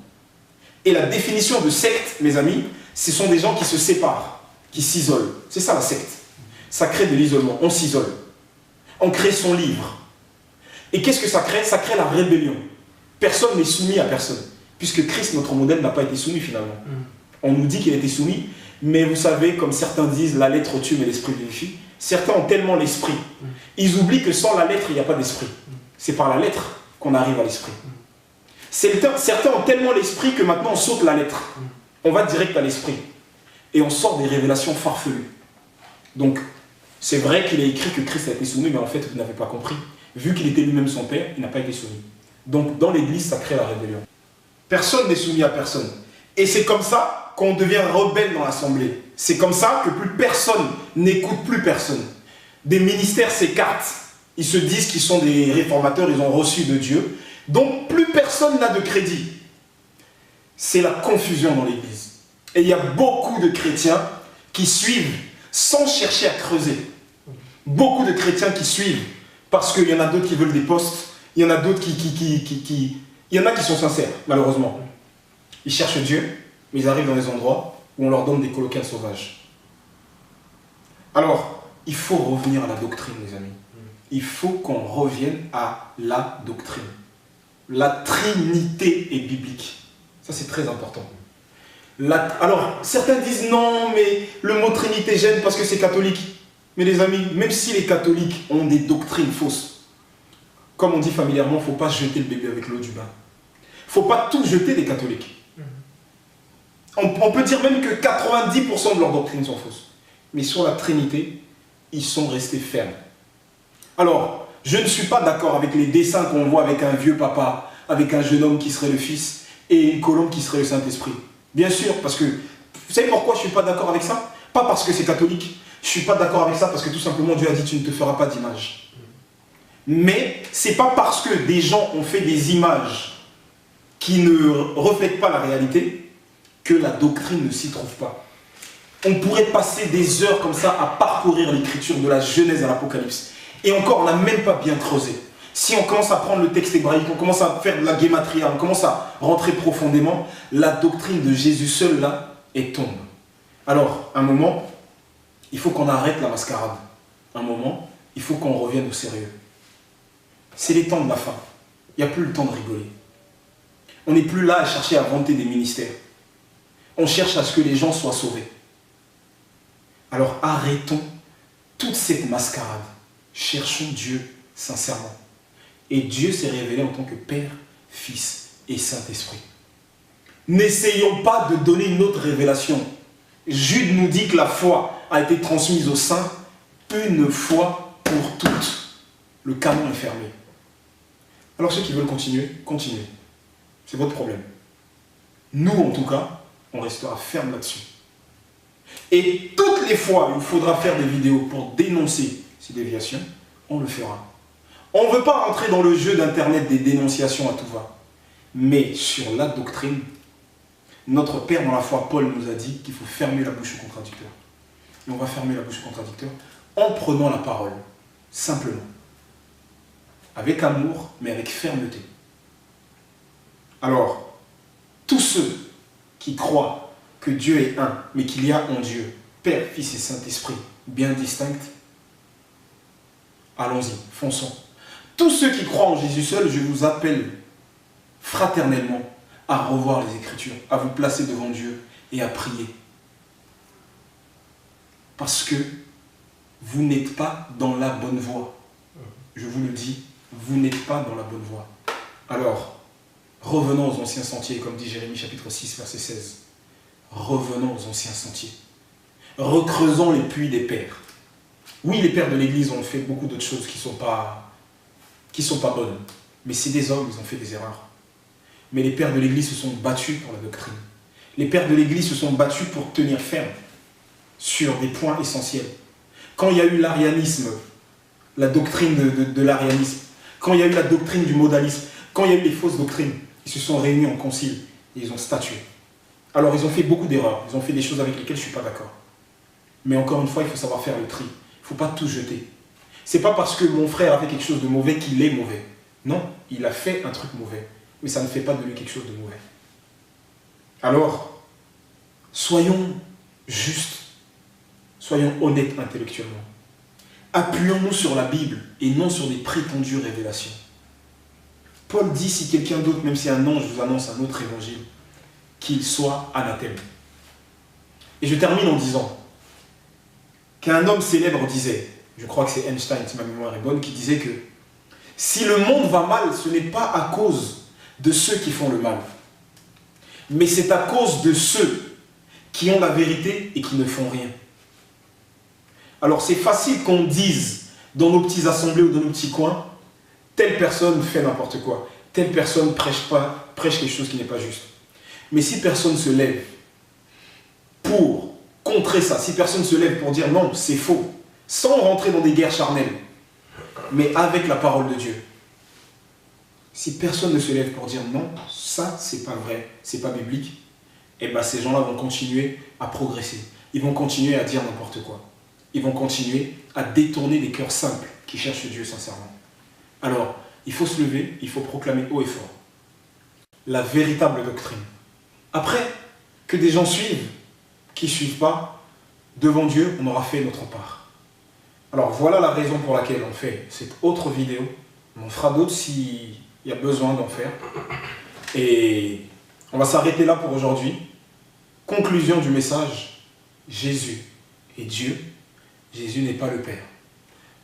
Et la définition de secte, mes amis, ce sont des gens qui se séparent, qui s'isolent. C'est ça la secte. Ça crée de l'isolement. On s'isole. On crée son livre. Et qu'est-ce que ça crée? Ça crée la rébellion. Personne n'est soumis à personne. Puisque Christ, notre modèle, n'a pas été soumis finalement. On nous dit qu'il a été soumis, mais vous savez, comme certains disent, la lettre tue mais l'esprit vivifie. Certains ont tellement l'esprit. Ils oublient que sans la lettre, il n'y a pas d'esprit. C'est par la lettre qu'on arrive à l'esprit. Certains ont tellement l'esprit que maintenant on saute la lettre. On va direct à l'esprit. Et on sort des révélations farfelues. Donc, c'est vrai qu'il est écrit que Christ a été soumis, mais en fait, vous n'avez pas compris. Vu qu'il était lui-même son Père, il n'a pas été soumis. Donc, dans l'Église, ça crée la rébellion. Personne n'est soumis à personne. Et c'est comme ça qu'on devient rebelle dans l'Assemblée. C'est comme ça que plus personne n'écoute plus personne. Des ministères s'écartent. Ils se disent qu'ils sont des réformateurs, ils ont reçu de Dieu. Donc, plus personne n'a de crédit. C'est la confusion dans l'Église. Et il y a beaucoup de chrétiens qui suivent sans chercher à creuser. Beaucoup de chrétiens qui suivent parce qu'il y en a d'autres qui veulent des postes, il y en a d'autres il y en a qui sont sincères, malheureusement. Ils cherchent Dieu, mais ils arrivent dans des endroits où on leur donne des colocats sauvages. Alors, il faut revenir à la doctrine, les amis. Il faut qu'on revienne à la doctrine. La Trinité est biblique. Ça, c'est très important. Alors, certains disent non, mais le mot Trinité gêne parce que c'est catholique. Mais les amis, même si les catholiques ont des doctrines fausses, comme on dit familièrement, il ne faut pas jeter le bébé avec l'eau du bain. Il ne faut pas tout jeter des catholiques. On peut dire même que 90% de leurs doctrines sont fausses. Mais sur la Trinité, ils sont restés fermes. Alors, je ne suis pas d'accord avec les dessins qu'on voit avec un vieux papa, avec un jeune homme qui serait le Fils et une colombe qui serait le Saint-Esprit. Bien sûr, parce que... Vous savez pourquoi je ne suis pas d'accord avec ça? Pas parce que c'est catholique. Je ne suis pas d'accord avec ça parce que tout simplement Dieu a dit tu ne te feras pas d'image. Mais c'est pas parce que des gens ont fait des images qui ne reflètent pas la réalité que la doctrine ne s'y trouve pas. On pourrait passer des heures comme ça à parcourir l'écriture de la Genèse à l'Apocalypse. Et encore, on n'a même pas bien creusé. Si on commence à prendre le texte hébraïque, on commence à faire de la guématria, on commence à rentrer profondément, la doctrine de Jésus seul là, elle tombe. Alors, un moment, il faut qu'on arrête la mascarade. Un moment, il faut qu'on revienne au sérieux. C'est les temps de la fin. Il n'y a plus le temps de rigoler. On n'est plus là à chercher à vanter des ministères. On cherche à ce que les gens soient sauvés. Alors arrêtons toute cette mascarade. Cherchons Dieu sincèrement. Et Dieu s'est révélé en tant que Père, Fils et Saint-Esprit. N'essayons pas de donner une autre révélation. Jude nous dit que la foi a été transmise aux saints une fois pour toutes. Le canon est fermé. Alors ceux qui veulent continuer, continuez. C'est votre problème. Nous, en tout cas, on restera ferme là-dessus. Et toutes les fois où il faudra faire des vidéos pour dénoncer ces déviations, on le fera. On ne veut pas rentrer dans le jeu d'Internet des dénonciations à tout va. Mais sur la doctrine, notre Père dans la foi, Paul, nous a dit qu'il faut fermer la bouche aux contradicteurs. Et on va fermer la bouche aux contradicteurs en prenant la parole, simplement. Avec amour, mais avec fermeté. Alors, tous ceux qui croient que Dieu est un, mais qu'il y a en Dieu, Père, Fils et Saint-Esprit, bien distincts, allons-y, fonçons. Tous ceux qui croient en Jésus seul, je vous appelle fraternellement à revoir les Écritures, à vous placer devant Dieu et à prier. Parce que vous n'êtes pas dans la bonne voie. Je vous le dis, vous n'êtes pas dans la bonne voie. Alors, revenons aux anciens sentiers, comme dit Jérémie chapitre 6, verset 16. Revenons aux anciens sentiers. Recreusons les puits des pères. Oui, les pères de l'Église ont fait beaucoup d'autres choses qui ne sont pas bonnes. Mais c'est des hommes, ils ont fait des erreurs. Mais les pères de l'Église se sont battus pour la doctrine. Les pères de l'Église se sont battus pour tenir ferme sur des points essentiels. Quand il y a eu l'arianisme, la doctrine de l'arianisme, quand il y a eu la doctrine du modalisme, quand il y a eu les fausses doctrines, ils se sont réunis en concile et ils ont statué. Alors ils ont fait beaucoup d'erreurs, ils ont fait des choses avec lesquelles je ne suis pas d'accord. Mais encore une fois, il faut savoir faire le tri. Il ne faut pas tout jeter. Ce n'est pas parce que mon frère a fait quelque chose de mauvais qu'il est mauvais. Non, il a fait un truc mauvais. Mais ça ne fait pas de lui quelque chose de mauvais. Alors, soyons justes. Soyons honnêtes intellectuellement. Appuyons-nous sur la Bible et non sur des prétendues révélations. Paul dit, si quelqu'un d'autre, même si un ange vous annonce un autre évangile, qu'il soit anathème. Et je termine en disant qu'un homme célèbre disait, je crois que c'est Einstein, si ma mémoire est bonne, qui disait que si le monde va mal, ce n'est pas à cause de ceux qui font le mal, mais c'est à cause de ceux qui ont la vérité et qui ne font rien. Alors c'est facile qu'on dise dans nos petites assemblées ou dans nos petits coins, telle personne fait n'importe quoi, telle personne prêche quelque chose qui n'est pas juste. Mais si personne se lève pour contrer ça, si personne se lève pour dire non, c'est faux, sans rentrer dans des guerres charnelles, mais avec la parole de Dieu, si personne ne se lève pour dire non, ça c'est pas vrai, c'est pas biblique, et bien ces gens-là vont continuer à progresser. Ils vont continuer à dire n'importe quoi. Ils vont continuer à détourner des cœurs simples qui cherchent Dieu sincèrement. Alors, il faut se lever, il faut proclamer haut et fort la véritable doctrine. Après, que des gens suivent, qui ne suivent pas, devant Dieu, on aura fait notre part. Alors voilà la raison pour laquelle on fait cette autre vidéo. On en fera d'autres s'il y a besoin d'en faire. Et on va s'arrêter là pour aujourd'hui. Conclusion du message, Jésus est Dieu. Jésus n'est pas le Père.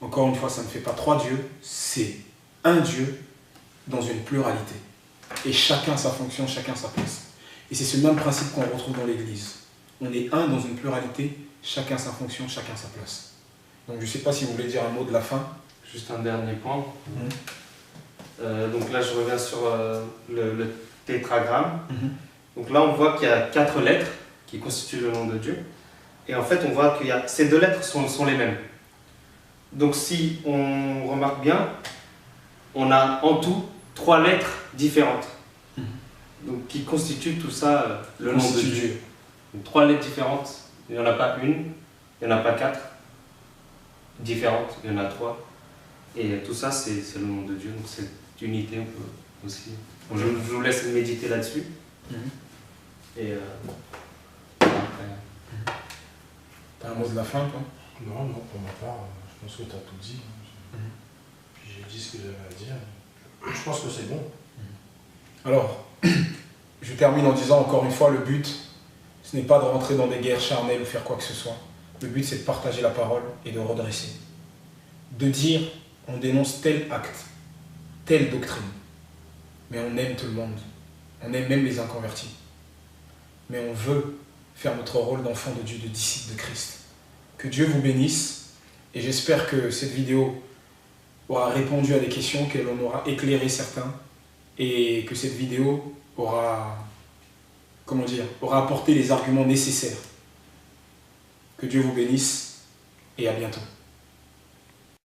Encore une fois, ça ne fait pas trois dieux, c'est un Dieu dans une pluralité. Et chacun sa fonction, chacun sa place. Et c'est ce même principe qu'on retrouve dans l'Église. On est un dans une pluralité, chacun sa fonction, chacun sa place. Donc je ne sais pas si vous voulez dire un mot de la fin. Juste un dernier point. Donc là, je reviens sur le tétragramme. Donc là, on voit qu'il y a 4 lettres qui constituent le nom de Dieu. Et en fait, on voit que ces 2 lettres sont les mêmes. Donc si on remarque bien, on a en tout 3 lettres différentes. Donc qui constituent tout ça, le nom de Dieu. Donc, 3 lettres différentes, il n'y en a pas une, il n'y en a pas 4 différentes, il y en a 3. Et tout ça, c'est le nom de Dieu. Donc cette unité, on peut aussi... Donc, je vous laisse méditer là-dessus. Et après... T'as un mot de la fin, toi? Non, pour ma part, je pense que tu as tout dit. Puis j'ai dit ce que j'avais à dire. Je pense que c'est bon. Alors, je termine en disant encore une fois, le but, ce n'est pas de rentrer dans des guerres charnelles ou faire quoi que ce soit. Le but, c'est de partager la parole et de redresser. De dire, on dénonce tel acte, telle doctrine. Mais on aime tout le monde. On aime même les inconvertis. Mais on veut faire notre rôle d'enfant de Dieu, de disciple de Christ. Que Dieu vous bénisse. Et j'espère que cette vidéo aura répondu à des questions, qu'elle en aura éclairé certains. Et que cette vidéo aura apporté les arguments nécessaires. Que Dieu vous bénisse et à bientôt.